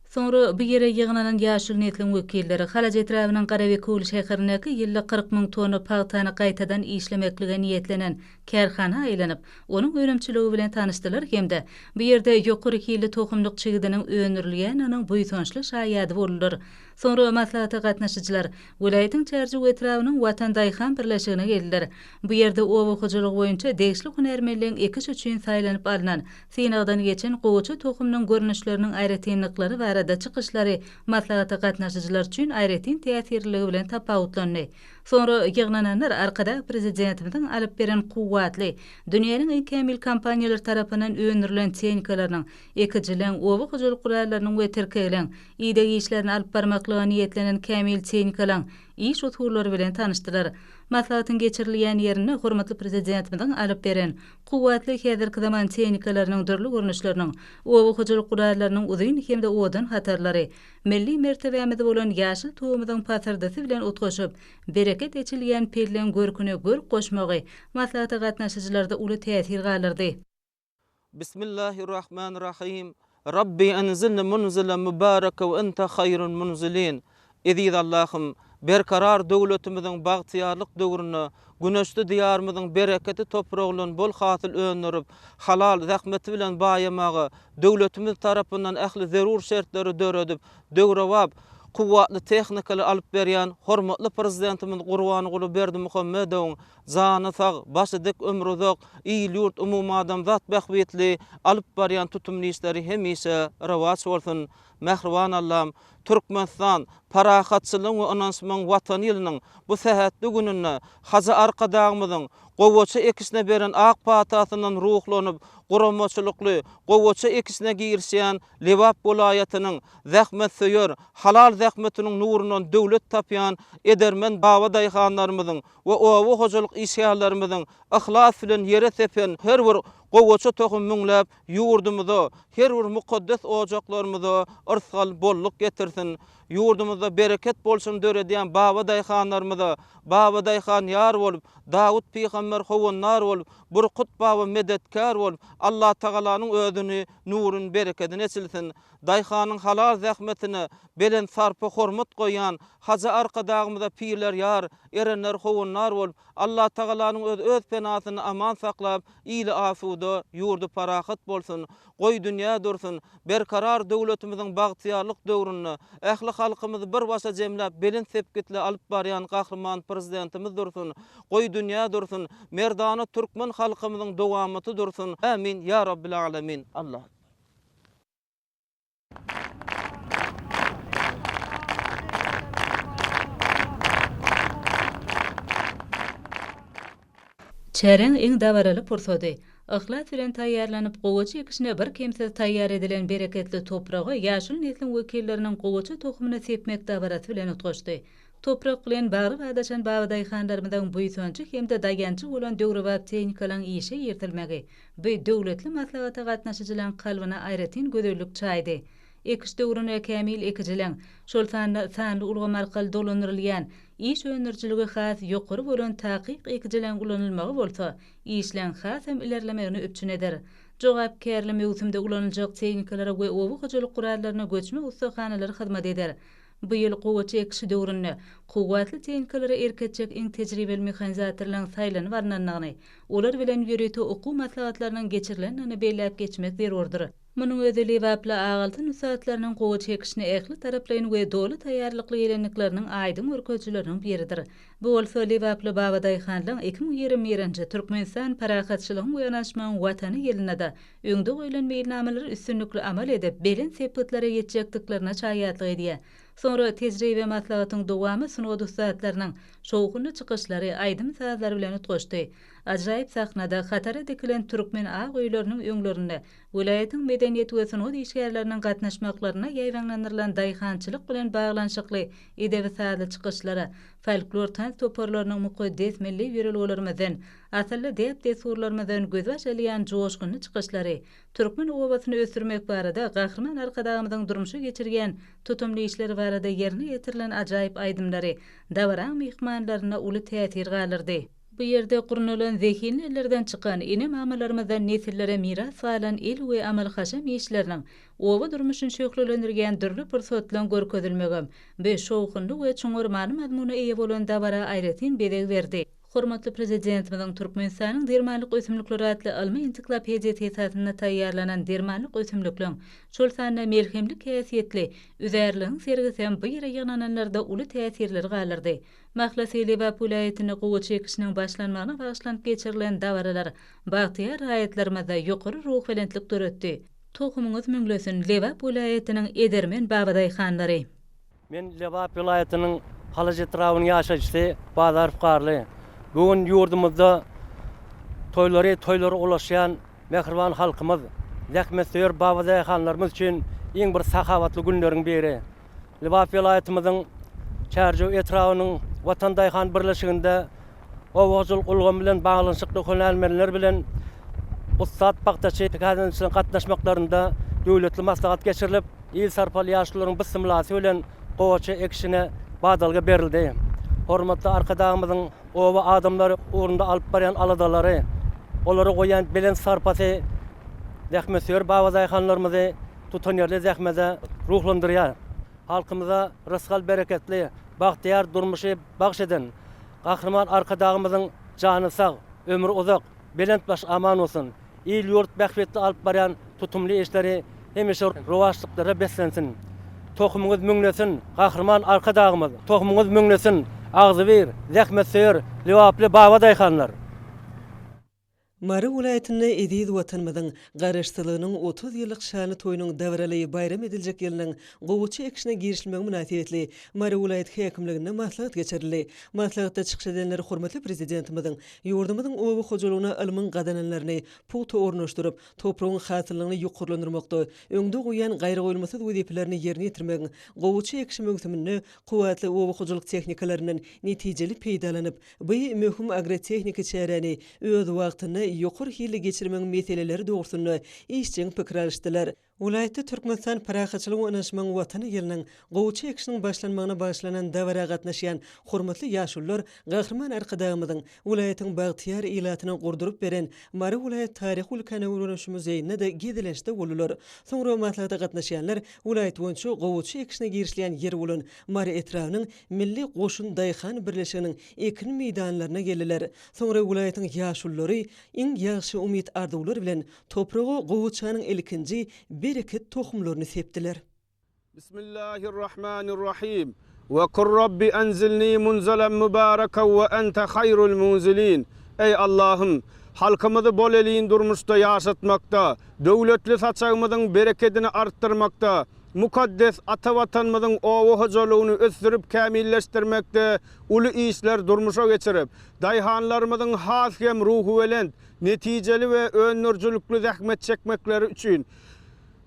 Sonra bu ýere ýygnanan ýaşul netliň wekilleri Halaç etrabynyň Garabekul şäherindäki ýylly 40 000 tonna paýtany gaýtadan işlemeklige niýetlenen kärhana aýlanyp, onuň öňümçiligi bilen tanışdylar hemde bu ýerde ýokary hili tohumlyk çygdynyň öňürilýän anyň buýsançly şaýady boldylar. Sonra maslahata gatnaşyjylar welaýatyň çärji etrabynyň watan daýhan birleşigine geldiler. Bu ýerde owgaçylyk boýunça degişli hunermenliň ekiş üçin saýlanyp alynan synagdan geçen gowaçy tohumnyň görnüşleriniň aýratynlyklary we arada çykyşlary maslahata gatnaşyjylar üçin aýratyn täsirligi bilen tapawutlandy. Sonra ýygnananlar arkada prezidentimiň alyp beren kuwwatly, dünýäniň iň kämil kampaniýalar tarapyndan öňürilen tehnikalarynyň, ekijilen owgaçylyk guralarynyň we terkeglen, ýygy işlerini alyp barmaklyga niýetlenen kämil tehnikalaryň iş usullary bilen tanışdylar. Maslahatyň geçirilýän ýerine hormatly prezidentimiň alyp beren kuwwatly häzirki zaman tehnikalarynyň dürli görnüşleriniň, owgaçylyk guralarynyň uzyn hemde odan hatarlary, milli mertebemiz bolan ýaşyl tohumyzyň pasardasy bilen utgaşyp, bereket etjilýän pellen görküne gör goşmagy maslahata gatnaşyjylarda uly täsir galardy. Bismillahirrahmanirrahim. Rabbi anzilna munzilan mubaraka ve enta hayrul munzilin. Eziz Allah'ım, berkarar döwletimiziň bagtyarlyk döwrüne, güneşli diyarymyzyň bereketi topraglaryny bol hasyl öňürüp, halal zähmeti bilen baýamagy döwletimiz tarapyndan ähli zerur şertleri döredip, döwrewap kuwwatly tehnikany alyp berýän hormatly prezidentimiz Gurbanuly Berdimuhammedowyň zany sag, başy dik ömrü uzak, iýil ýurt umumy adam zat bähwetli alyp barýan tutumly işleri hemişe rewaç bolsun. Mehriban Allah'ım, Türkmenistan parahatçylygyň we anansmyň watan ýylynyň bu sähätli gününe haza arkadagymyzyň gowaça ekisine beren ak patasyndan ruhlanyp, guramaçylykly gowaça ekisine girişýän Lewap welaýatynyň zähmet söýür, halal zähmetiniň nurundan döwlet tapýan edermen bawa daýhanlarymyzyň we owa hojalyk işgärlerimizin ihlas bilen ýere sepen her bir gowaça tohum müňläp ýurdumyza, her bir mukaddes ojaklarymyza irsal bolluk getirsin. Yurdumuzda bereket bolsun döredýän bawa daýhanlarymyza, bawa daýhan ýar bolup, Dawud peýgamber howunlar bolup, Burkut bawa medetkar bolup, Allah Tagalanyň özüni, nurun, bereketini esilsin. Daýhanyň halal zähmetine belen sarpy hormat goýan, haja arkadagymyza pirler ýar, erenler howunlar bolup, Allah Tagalanyň öz penasyny aman saklap, ýyly asuda ýurdu parahat bolsun. Goý dünýä dursun, berkarar döwletimiziň bagtyarlyk döwrüne, ähli halkymyzy bir başa jemläp belen sepkitli alyp barýan gahrman prezidentimiz dursun. Goý dünýä dursun, merdana türkmen halkymyzyň dowamaty dursun. Amin ya rabbil alamin. Allah. Çäreň iň dawaraly pursady. Ihlat bilen taýýarlanyp gowaça ekişine bir kemsiz taýýar edilen bereketli topragy ýaşyl neslin wekilleriniň gowaça tohumyny sepmek dawaraty bilen utgaşdy. Toprak bilen bagly badaşan bawa daýhanlarymyň buýsançy hem-de daýançy bolan döwrewap tehnikalyň işe ýertilmegi we döwletli maslahata gatnaşyjylaryň kalbyna aýratyn gözellik çaýdy. Ekiş döwrüne kämil ekijilen, şol sanly ulgamarkal dolanyrylýan, iş öňürçiligi has ýokary bolan takyk ekijilen ulanylmagy bolsa, işlen has hem ilerlemegini öpçün eder. Jogapkärli mewsumda ulanyljak tehnikalara we owa hojalyk guralaryna göçme ustahanalary hyzmat eder. Bu ýyl gowaça ekişi döwründe kuwwatly tehnikalara erketjek iň tejribeli mehanizatorlaryň saýlanyp barnanyny, olar bilen ýöretip okuw maslahatlarynyň geçirilenini beýläp geçmek zerurdyr. Munyň özü Lewaply agalty nusatlarynyň gowaça ekişine ähli taraplaryň we dowly taýýarlykly gelenlikleriniň aýdym örköçüläriniň biridir. Bu bolsa Lewaply bawa daýhanlaryň 2021-nji Türkmenistan parahatçylygyň we anaşmagyň watany ýylynda öňde goýulan meýilnameleri üstünlikli amal edip belen sepetlerine ýetjekdiklerine çaýatlyk edýär. Sonra tejribe maslahatyň dowamy synod ustadlarynyň şowguny çykyşlary aýdym sazlar bilen utgaşdy. Ajaýyp sahnada hatara dikilen türkmen ag öýleriniň öňlerinde welaýatyň medeniýet we synod işgärleriniň gatnaşmaklaryna ýaýwanlandyrylan daýhançylyk bilen baglanşykly edebi sazly çykyşlary, folklor tans toparlarynyň mukaddes milli ýörelgelerimizen, asylly dep desurlarymyzdan gözbaş alýan joşguny çykyşlary, türkmen owasyny ösürmek barada gahrman arkadagymyzyň durmuşy geçirgen tutumly işleri barada ýerine ýetirilen ajaýyp aýdymlary dawran mehmanlaryna uly täsir galyrdy. Bu ýerde gurnulan zehirli ellerden çykan inem amalarymyzdan nesillere miras salan el we amal haşam işleriniň owa durmuşyny şöhretlendirgen dürli pursatlaryň görkezilmegi we şowkunly we çoňurmany mazmuny eýe bolan dawara aýratyn bedeg berdi. Hormatly prezidentimiň Türkmenistanyň dermanlyk ösümlikleri adly almy ensiklopediýa tesasyna taýýarlanan dermanlyk ösümlikler şol sanda melhemlik häsiýetli üzerligiň sergisen bu ýere ýagnananlarda uly täsirleri galyrdy. Mahlasy Lewap welaýatyny gowaça ekişiniň başlanmagyna bagyşlanyp geçirilen dawaralar bagtyar raýatlarymyzda ýokary ruh belentlik döretdi. Tohumyňyz müňlesin Lewap welaýatynyň edermen bawa daýhanlary. Men Lewap welaýatynyň halaja etrawyny ýaşaýjysy Bazar fukarly. Bugün yurdumuzda toylary ulaşýan mehriban halkymyz, zähmetseýär bawa daýhanlarymyz üçin iň bir sahawatly günleriň biri. Lewap welaýatymyzyň Çärjö etrawynyň watan daýhan birleşiginde owasyl ulgam bilen baglanşykly hönelmenler bilen ustad bagtaçy tekadanyşyň gatnaşmaklarynda döwletli maslahat geçirilip, ýyl sarpaly ýaşlaryň bismillasy bilen gowaça ekişine badalga berildi. Hormatly arkadagymyzyň owa adamlary orunda alyp barýan aladalary, olary goýan belen sarpasy zähmetseýär bawa daýhanlarymyzy tutan ýerli zähmede ruhlandyrýar. Halkymyza rızkal bereketli, bahtiyar durmuşy bagş eden gahrman arkadagymyzyň jany sag, ömrü uzak, belent baş aman olsun. İl yurt bähbetli alyp barýan tutumly işleri hemişe rowaşlyklara beslensin. Tohumumuz müňlesin, gahrman arkadagymyz. Tohumumuz müňlesin, agzy bir, zähmet söýür, lewaply baba daýhanlar. Mary welaýatyna edil watanymyzyň garaşdyrylygynyň 30 ýyllyk şany toýunyň däwreli bayram ediljek ýylynyň gowuçy ekşine girişilmegi münasibetli Mary welaýat häkimligine maslahat geçirildi. Maslahatda çykyş edenler hormatly prezidentimiziň ýurdumyzyň owy hojalygyna ilmin gadananlaryny puta ornaşdyryp, topragyň hasyllygyny ýokurlandyrmakda öňde goýan gaýry goýulmasyz wezipelerini ýerine ýetirmegi, gowuçy ekşi möhümini kuwatly owy hojalyk tehnikalarynyň netijeli peýdalanyp, bu möhüm agrotehnika çäreni öz wagtyny ýokary hili geçirmeň meseleleri dogusunda işçiň pikir alýşdylar. Ulaytda Türkmenistan paraxaçylygy öňeşmeň watany ýylynyň gowuçy ekşiniň başlanmagyna başlanan däwra gatnaşýan hormatly ýaşullar gahrman arkadagymyzyň ulaýatyň bagtyar ilatyny gurdurup beren Mary Ulayat taryhy ülkene öwrenişi muzeýine de gidilenişde bolurlar. Soňra maslahatda gatnaşýanlar ulayat boýunça gowuçy ekşine girişilýän ýer bolan Mary etrawynyň milli goşun daýhan birleşiginiň ekin meýdanlaryna geldiler. Soňra ulaýatyň ýaşullary iň ýagşy umyt ardawlary bilen topragy gowuçanyň ilkinji bereket tohumlaryny sepdiler. Bismillahirrahmanirrahim. Ve kur Rabbi enzilni munzalan mübareken ve ente hayrul munzilin. Ey Allah'ım, halkımızı bol eliğin durmuşda yaşatmakta, dövletli saçağımızın bereketini arttırmakta, mukaddes ata vatanımızın owu hojalygyny ösdürüp kamilleşdirmekde ulu işler durmuşa geçirip, daýhanlarymyzyň has hem ruhu welent, netijeli ve önürjülükli zähmet çekmekleri üçin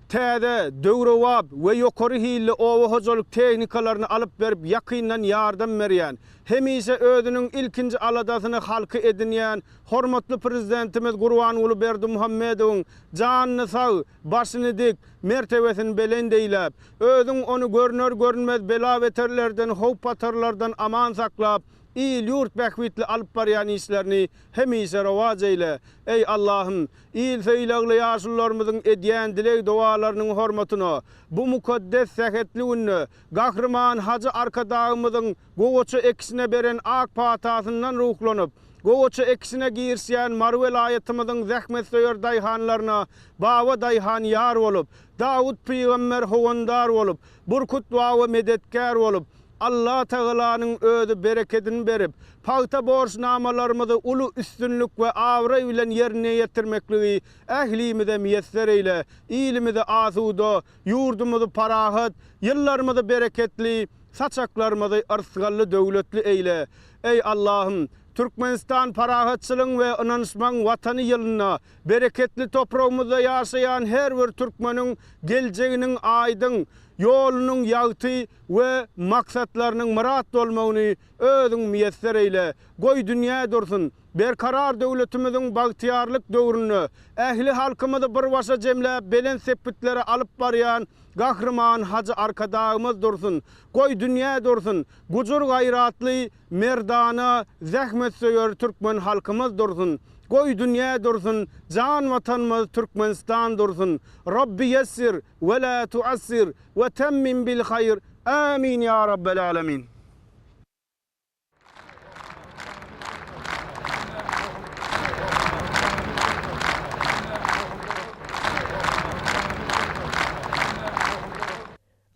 täze döwrewap we ýokary hilli owa hojalyk tehnikalaryny alyp berip ýakyndan ýardam berýän, hemise özüniň ilkinji aladasyny halky edinýän hormatly prezidentimiz Gurbanuly Berdimuhammedowyň janyny sag, başyny dik, mertebesini belendeýläp, özüň onu görner görünmez bela beterlerden, howpatarlardan aman saklap, il yurt bähbetli alyp barýan işlerini hemise rowaj eyle. Ey Allah'ım, il feýlegli ýaşullarymyzyň edýän dilek dualarynyň hormatyna, bu mukaddes sähetli günni gahrman hacı arkadagymyzyň gowuçy ekşine beren ak patasyndan ruhlanyp, gowuçy ekşine girişýän Mary welaýatymyzyň zähmet söýür daýhanlaryna baba daýhan ýar bolup, Dawud peýgamber howandar bolup, burkut we medetkär bolup, Allah Teala'nın özü bereketini berip, pagta borçnamalarymyzy ulu üstünlük we awra bilen ýerine ýetirmekligi ählimize müýesser eyle, ilimize azuda, ýurdumuzy parahat, ýyllarymyzy bereketli, saçaklarymyzy arsgally döwletli eyle. Ey Allah'ım, Türkmenistan parahatçylygyň we ynanşmaň watany ýylyna, bereketli topragymyzda ýaşaýan her bir türkmeniň geljeginiň aýdyň, ýolunyň ýagty we maksatlarynyň murat bolmagyny özüň müýesser eyle. Goý dünýä dursun, berkarar döwletimiziň bagtyarlyk döwrüni, ähli halkymyzy bir başa jemläp belen sepitleri alyp barýan gahrman hacı arkadagymyz dursun. Goý dünýä dursun, gujur gaýratly, merdana, zähmet söýür türkmen halkymyz dursun. Goý dünýä dursun, jan watanymyz Türkmenistan dursun. Rabbi yessir we la tuassir ve temmim bil hayr. Amin ya rabbel alamin.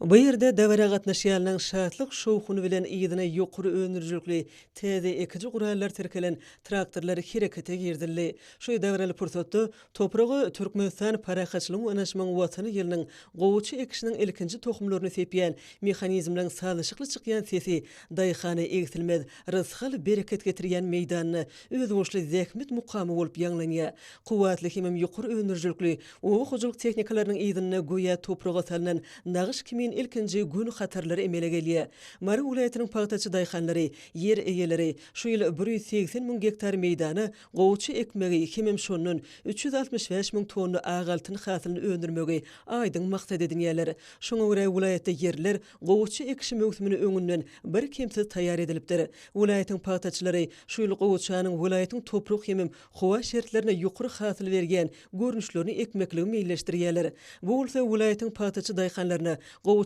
Bu ýerde däwre gatnaşýanlaryň şatlyk şowkuny bilen ýygyna ýokary önürjükli täze ekici gurallar terkelen traktorlar herekete girdildi. Şu däwreli pursatda topragy Türkmenistan paraxaçylygyň öňeşmeň watany ýylynyň gowuçy ekşiniň ilkinji tohumlaryny sepýän mehanizmlaryň salyşykly çykýan sesi daýhany egsilmez rızkyl bereket getirýän meýdanyny öz boşly zähmet mukamy bolup ýanglanýar. Kuwatly hem ýokary önürjükli owa hojalyk tehnikalarynyň ýygyna goýa topraga salynan nagyş kimin ilkinji gün hatarlary emele gelýär. Mary welaýatynyň pagtaçy daýhanlary, ýer eýeleri şu ýyl 180 000 hektar meýdany gowuçy ekmegi hemem şonun 365 000 tonna agaltyn hasylyny öndürmegi aýdyň maksat edinýärler. Şoňa görä welaýatda ýerler gowuçy ekşi möhümini öňünden bir kemsiz taýýar edilipdir. Welaýatyň pagtaçylary şu ýyl gowuçanyň welaýatyň toprak hemem howa şertlerine ýokary hasyl bergen görnüşlerini ekmekligi meýilleşdirýärler. Bu bolsa welaýatyň pagtaçy daýhanlaryna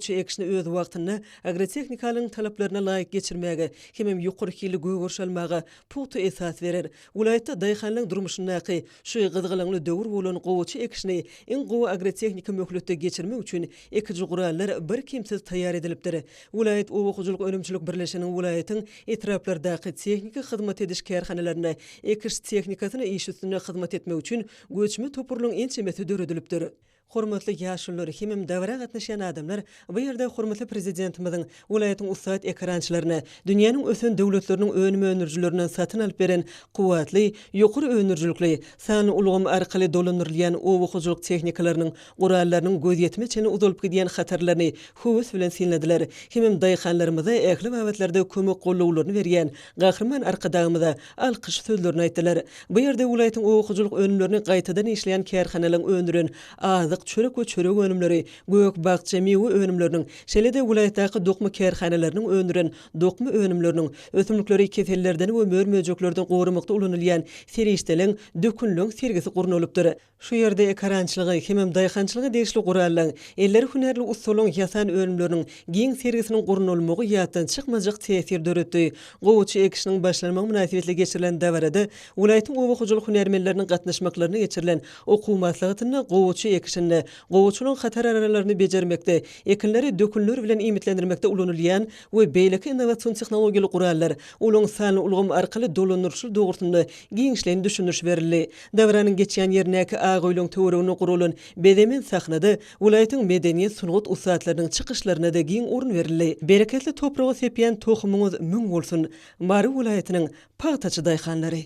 gowçy ekişini öz wagtyny agrotexnikalyň talaplaryna laýyk geçirmäge hemem ýokary kili gögürşalmaga putu esas berer. Ulayatda daýhanlyň durmuşynaky şu gyzgylyňly döwür bolan gowçy ekişini iň gowy agrotexnika möhletde geçirmek üçin ekici gurallar bir kimsiz taýýar edilipdir. Ulayat Owakyjylyk Önümçilik Birleşiginiň ulayatyň etraplardaky tehnika hyzmat ediş kärhanalaryna ekiş tehnikasyny iş üstüne hyzmat etmek üçin göçme topurluň ençemesi döredilipdir. Hormatly ýaşullar, hemem dawra gatnaşan adamlar, bu ýerde hormatly prezidentimiziň ulayatyň ussat ekrançylaryna, dünýäniň ösen döwletleriniň önüme önürjülerinden satyn alyp beren kuwatly, ýokary önürjülükli, sany ulgam arkaly dolanyrylýan owakyjylyk tehnikalarynyň gurallarynyň göz ýetmeçini uzalyp gidýän hatarlaryny höwes bilen sinlediler. Hemem daýhanlarymyza ähli wagtlarda kömek gollawlaryny berýän gahrman arkadagymyza alkyş sözlerini aýtdylar. Bu ýerde ulayatyň owakyjylyk önümlerini gaýtadan işleýän kärhanalaryň öndüren azyk çörek we çörek önümleri, gök bagça mewe önümleriniň, şeýle-de wilayatdaky dokma kärhanalarynyň öndüren dokma önümleriniň ösümlikleri kesellerden we mörmejeklerden gorumykda ulanylýan serişdeliň dökünlüň sergisi gurnulypdyr. Şu ýerde ekarançylygy, hemem daýhançylygy degişli gurallaň, elleri hünärli usulyň ýasan önümleriniň giň sergisiniň gurnulmagy ýatdan çykmajak tesir döretdi. Gowçy ekişiniň başlanmagy münasibetli geçirilen dawarada welaýatyň owakyjylyk hünärmenleriniň gatnaşmaklaryna geçirilen okuw maslahatyny gowçy ekişini gowçulyň hatar aralaryny bejermekde, ekinleri dökünler bilen imitlendirmekde ulanylýan we beýleki innowasion tehnologiýaly gurallar ulyň sany ulgam arkaly dolanyrşy dogurtunda giňişlerini düşünüş berildi. Dawaranyň geçýän ýerindäki agoýlyň töweregine gurulan bedemen sahnada welaýatyň medeniýet sunugat usatlarynyň çykyşlaryna da giň urun berildi. Bereketli topragy sepýän tohumyňyz müň bolsun. Mary welaýatynyň pagtaçy daýhanlary.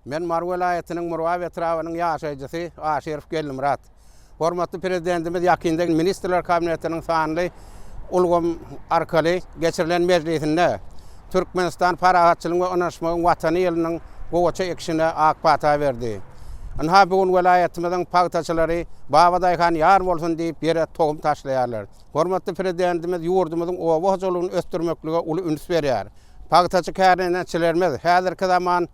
Men Mary welaýatynyň Murwa etrawynyň ýaşaýjysy Aşerif Gellimrat. Hormatly prezidentimiz ýakynda ministrler kabinetiniň sanly ulgam arkaly geçirilen meclisinde Türkmenistan parahatçylyk we onaşmagyň watany ýylynyň gowçy ekişine akpata berdi. Anha bugun welaýatymyzyň pagtaçylary baba daýhan ýar bolsun diýip ýere tohum taşlaýarlar. Hormatly prezidentimiz ýurdumyzyň owakyjylygyny ösdürmeklige uly üns berýär. Pagtaçy kärnençilerimiz häzirki zaman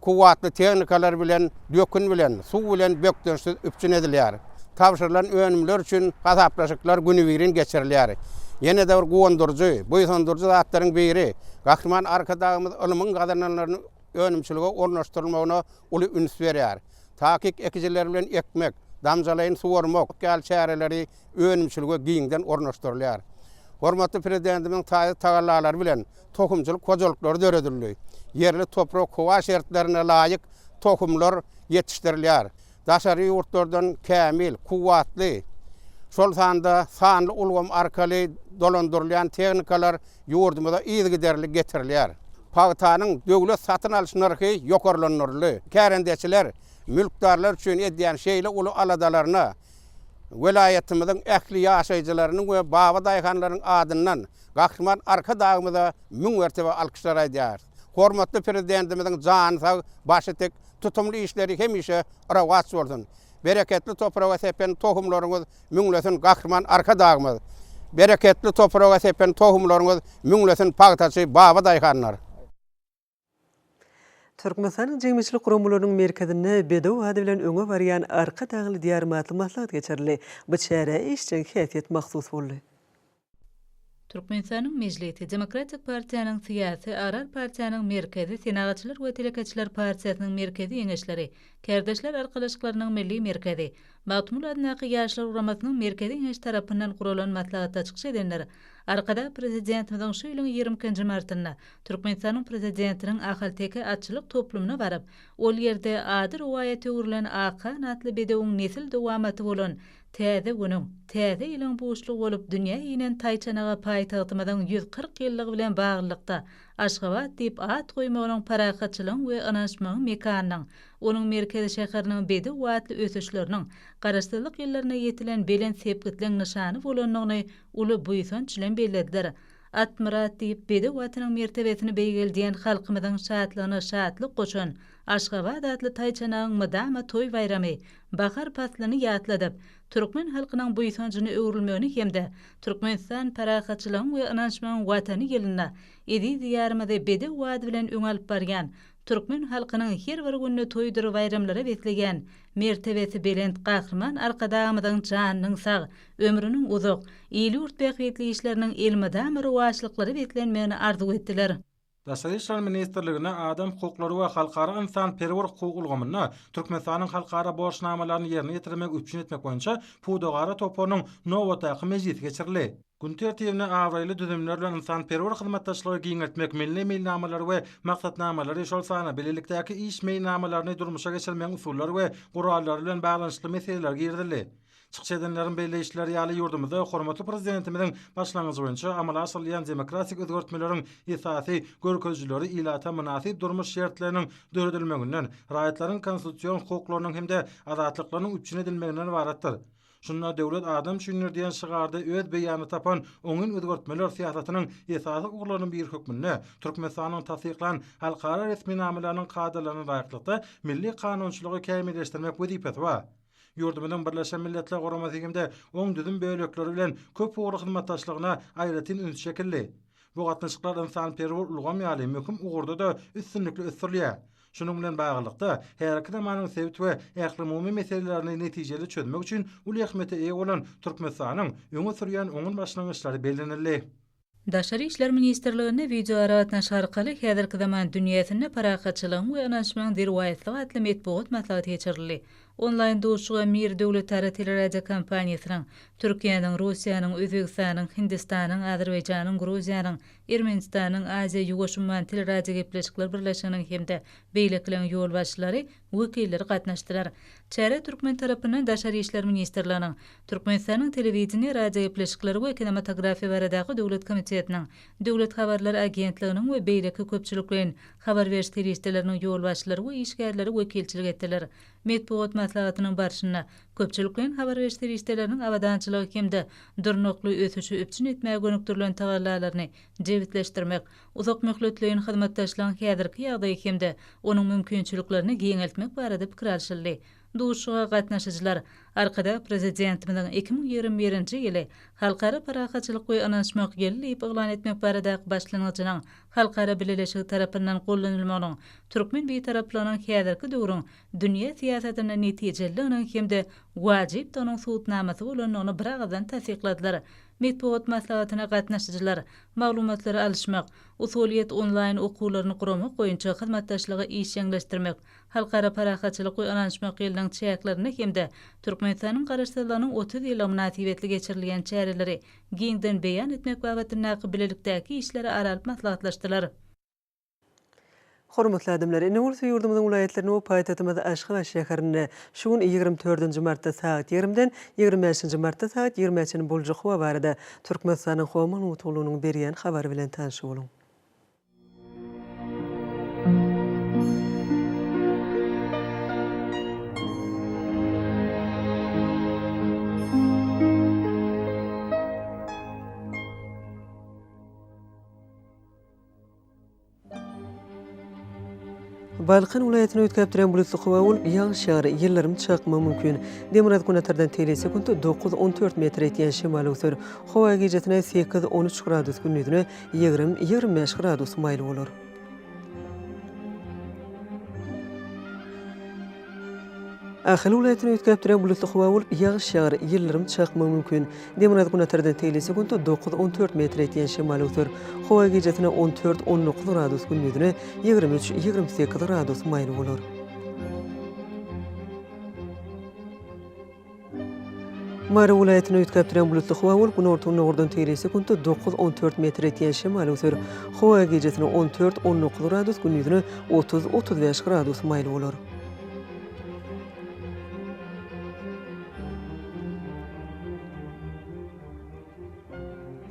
kuwatly tehnikalar bilen, dökün bilen, suw bilen bökdürsiz üpçün edilýär. Tawşyrylan önümler üçin hasaplaşyklar güni birin geçirilýär. Ýene de bir gowandyrjy, bu ýandyrjy zatlaryň biri, gahrman arkadagymyz ilmiň gadarnalaryny önümçiligi ornaşdyrylmagyna uly üns berýär. Takik ekijiler bilen ekmek, damjalaýyn suwarmak, gal çäreleri önümçiligi giňden ornaşdyrylýar. Hormatly prezidentimiň taýyarlary bilen tohumçylyk hojalyklary döredildi. Yerli toprak howa şertlerine laýyk tohumlar ýetişdirilýär. Daşary ýurtlardan kämil, kuwatly, şol sanda sanly ulgam arkaly dolandyrylýan tehnikalar ýurdumyza ýygyderli getirilýär. Pagtanyň döwlet satyn alyş narhy ýokarlanyrly. Kärendeçiler mülkdarlar üçin edýän şeýle uly aladalaryna welaýatymyzyň ähli ýaşaýjylarynyň we baba daýhanlarynyň adyndan gahrman arkadagymyza müň mertebe alkyşlar aýdýar. Hormatly prezidentimiziň jan sag başy tek tutumly işleri hemişe rawat bolsun. Bereketli toprağa sepen tohumlaryňyz müňlesin gahrman arkadagymyz. Bereketli toprağa sepen tohumlaryňyz müňlesin pagtaçy baba daýhanlar. Türkmenistanyň jeňmeçilik gurumlarynyň merkezinde bedew ady bilen öňe barýan arka dagly diýar maslahat geçirildi. Bu çäre işçi häsiýet mahsus boldy. Türkmenistanyň Mejlisi Demokratik Partiýanyň Syýasy Arar Partiýanyň merkezi Senagatçylar we Telekaçylar Partiýasynyň merkezi ýeňeşleri, Kerdeşler Arkalaşyklarynyň milli merkezi, Magtumul adnaky ýaşlar uramasynyň merkezi ýeňeş tarapyndan gurulan maslahatda çykyş edenler arkada prezidentimiziň şu ýylyň 20-nji martyna Türkmenistanyň prezidentiniň ahal-teke atçylyk toplumuna barıp, ol ýerde ady rowaýaty urilen Akan atly bedewiň nesil dowamaty bolan täze günüň, täze ýylyň boşlugy bolup dünýä ýenen taýçanaga paýtagtymyzyň 140 ýyllygy bilen baglykda Aşgabat diýip at goýmagynyň parahatçylygyň we anaşmagyň mekanynyň, onuň merkezi şäheriniň bedew watly ösüşleriniň garaşdyrlyk ýyllaryna ýetilen belen sepgitliň nyşany bolanyny uly buýsan çilen bellädiler. Atmırat diýip bedew watynyň mertebesini beýgeldiýen halkymyzyň şatlygyny şatlyk goşan Aşgabat atly taýçanagyň mydama toý bayramy, bahar paslyny ýatladyp, Türkmen halkynyň buýsanjyny öwrülmegini hemde Türkmenistan parahatçylygyň we anaşmagyň watany ýylyna edi diýarymyzy bedew wady bilen öňe alyp barýan Türkmen halkynyň her bir günni toýdurup bayramlara betlegen, mertebesi belend gahrman arkadamydan janynyň sag, ömrüniň uzak, ýyly urtbäketli işleriniň elmedam rowatçylyklary betlenmegini arzu etdiler. Daşary işler ministrligine adam hukukları we halkara insan perwer hukuk ulgamyna Türkmenistanyň halkara borçnamalaryny ýerine ýetirmek üçin etmek boýunça Pudogara toponuň Nowotaqy mejlisi geçirildi. Gün tertibine awraýly düzümler bilen insan perwer hyzmatdaşlygy giňertmek, milli meýilnamalary we maksatnamalary şol sana bilelikdäki iş meýilnamalaryny durmuşa geçirmeň usullary we gurallary bilen baglanşykly meseleler girdildi. Çykyş edenleriň belli işleri ýaly ýurdumyzda hormatly prezidentimiziň başlangyjy boýunça amala asylýan demokratik özgertmeleriň esasy görkezjileri ilata münasip durmuş şertleriniň döredilmeginden, raýatlaryň konstitusiýon hukuklarynyň hemde azatlyklarynyň üçin edilmeginden ibaretdir. Şunda döwlet adam şünür diýen şygarda öz beýany tapan oňun özgertmeler siýasatynyň esasy ugurlarynyň bir hökmünde Türkmenistanyň tasdiklan halkara resmi namalarynyň kadrlaryny daýaklykda milli kanunçylygy kämilleşdirmek wezipesi bar. Ýurdumyň Birleşen Milletler Guramasygynda oň düzüm böýlekleri bilen köp ugry hyzmatdaşlygyna aýratyn üns şekilli. Bu gatnaşyklar insan perwer ulgam ýaly möhüm ugurda da üstünlikli ösdürilýär. Şunun bilen baglanykda her iki zamanyň sebit we ähli meselelerini netijeli çözmek üçin uly ähmete eýe bolan Türkmenistanyň öňe sürýän oňun başlangyçlary bellenildi. Daşary işler ministrligine video aratnaşy arkaly häzirki zaman dünýäsinde parakatçylygyň we anaşmagyň dirwaýatlygy atly metbuat maslahaty geçirildi. Online duşuğa Mir döwlet teleradio kompaniýasynyň Türkiýanyň, Russiýanyň, Özbegistanyň, Hindistanyň, Azerbaýjanyň, Gruziýanyň, Ermenistanyň, Aziýa Ýugoşman teleradio gepleşikler birleşiginiň hemde beýlekleň ýol başçylary wekilleri gatnaşdylar. Çäre Türkmen tarapyndan Daşary işler ministrliginiň Türkmenistanyň telewiziýa radio gepleşikleri we kinematografiýa baradaky döwlet komitetiniň, döwlet habarlary agentliginiň we beýleki köpçüliklerin habar beriş telewiziýalarynyn ýol başçylary we işgärleri wekilçilik etdiler. Metbuat maslahatynyň barşyna köpçüliklerin habar beriş telewiziýalarynyn awadançylygy hemde durnokly ösüşi öpçün etmäge gönükdirilen tagallalaryny jewitleşdirmek, uzak möhletliğin hyzmatdaşlygyň häzirki ýagdaýy hemde onuň mümkinçiliklerini giňeltmek barada pikir alşyldy. Duşuğa gatnaşyjylar arkada prezidentimiziň 2021-nji ýyly halkara parakatçylyk we anaşmak ýyly eglan etmek baradaky başlangyjynyň halkara bileşigi tarapyndan gollanylmagynyň türkmen beýtaraplarynyň häzirki döwrüň dünýä siýasatyna netijeliginiň hemde wajyp tonuň suwtnamasy bolanyny bir agzdan tasdikladylar. Metbuat maslahatyna gatnaşyjylar maglumatlary alşmak, usuliýet online okuwlaryny guramak boýunça hyzmatdaşlygy iş ýeňleşdirmek, halkara parakatçylyk we anaşmak ýylynyň çäklerini hemde Türkmenistanyň garaşdyrlarynyň 30 ýyl münasibetli geçirilýän çäreleri giňden beýan etmek babatyndaky bilelikdäki işleri aralyp maslahatlaşdylar. Hormatly adamlar, Inewolsa ýurdumyzyň vilayetlerini we paýtagtymyz Aşgabat şäherinde şugun 24-nji martda saat 20-den 25-nji martda saat 20-çini boljak howa barada Türkmenistanyň howa maglumatlarynyň berýän habary bilen tanşy bolun. Balkan vilayatyny ötkäpdiren bulutly howa bolup ýağış ýagar, ýerlerim çakma mümkin. Demirad günatardan telesekundda 9-14 metr etýän şemal ösür. Howa gecesine 8-13 gradus gündüzüne 20-25 gradus maýly bolar. Ahly vilayatyny ötkäpdiren bulutly howa bolup ýağış ýagar, ýerlerim çakma mümkin. Demirad günatardan telesekundda 9-14 metr etýän şemal ösür. Howa gecesine 14-19 gradus gündüzüne 23-28 gradus maýly bolar. Mara vilayatyny ötkäpdiren bulutly howa bolup günortaň nogurdan telesekundda 9-14 metr etýän şemal ösür. Howa gecesine 14-19 gradus gündüzüne 30-35 gradus maýly bolar.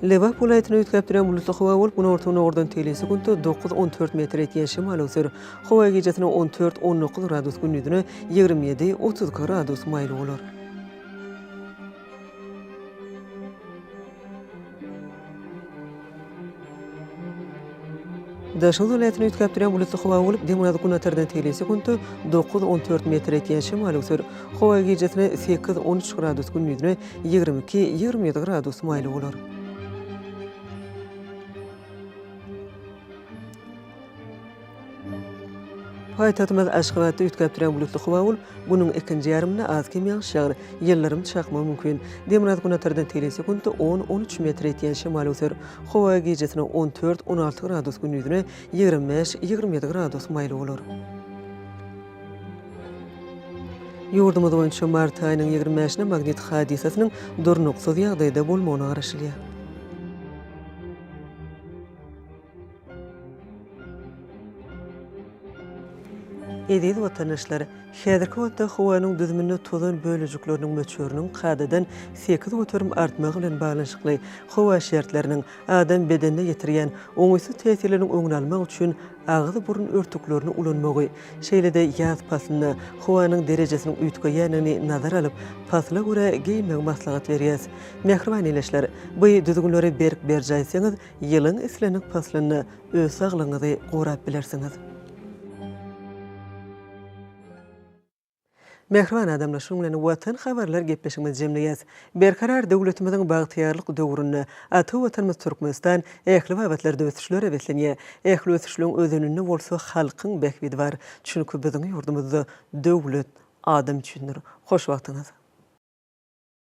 Lebap vilayatyny ötkäpdiren bulutly howa bolup günortaň nogurdan telesekundda 9-14 metr etýän şemal ösür. Howa gecesine 14-19 gradus gündüzüne 27-30 gradus maýly bolar. Daşary vilayatyny ötkäpdiren bulutly howa bolup Demirad günatardan telesekundda 9-14 metr etýän şemal ösür. Howa gecesine 8-13 gradus gündüzüne 22-27 gradus maýly bolar. Paytahtymyz Aşgabatda ütkäp duran bulutly howa bolup, bunyň ikinji ýarymyna az kem ýagşýar, ýyllarym çakmagy mümkin. Demirad günatardan telesekundda 10-13 metr etýän şemal öser. Howa gejesine 14-16 gradus gündüzüne 25-27 gradus maýly bolar. Ýurdumyz boýunça mart aýynyň 25-ine magnit hadisasynyň durnuksuz ýagdaýda bolmagyna garaşylýar. Ediz vatandaşlar, häzirki wagtda howanyň düzümini tozan bölejikleriniň möçöriniň kadadan 8 götürüm artmagy bilen baglanşykly howa şertleriniň adam bedenine ýetirýän oňysy täsirleriniň öňüni almak üçin ağzy burun örtüklerini ulanmagy, şeýlede ýaz pasyna howanyň derejesiniň üýtgeýänini nazar alyp, pasla görä giýmek maslahat berýäs. Mehriban eleşler, bu düzgünleri berk berjaýsaňyz, ýylyň islenik paslaryny öz saglygyňyzy gorap bilersiňiz. Mehriban adamlar şoň bilen watan habarlar gepleşigimiz jemleýäs. Berkarar döwletimiziň bagtyýarlyk döwrüne aty watanymyz Türkmenistan ähli wagtlarda ösüşlere beslenýär. Ähli ösüşlüň özününde bolsa halkyň bekbidi bar. Çünki biziň ýurdumyzda döwlet adam üçindir. Hoş wagtyňyz.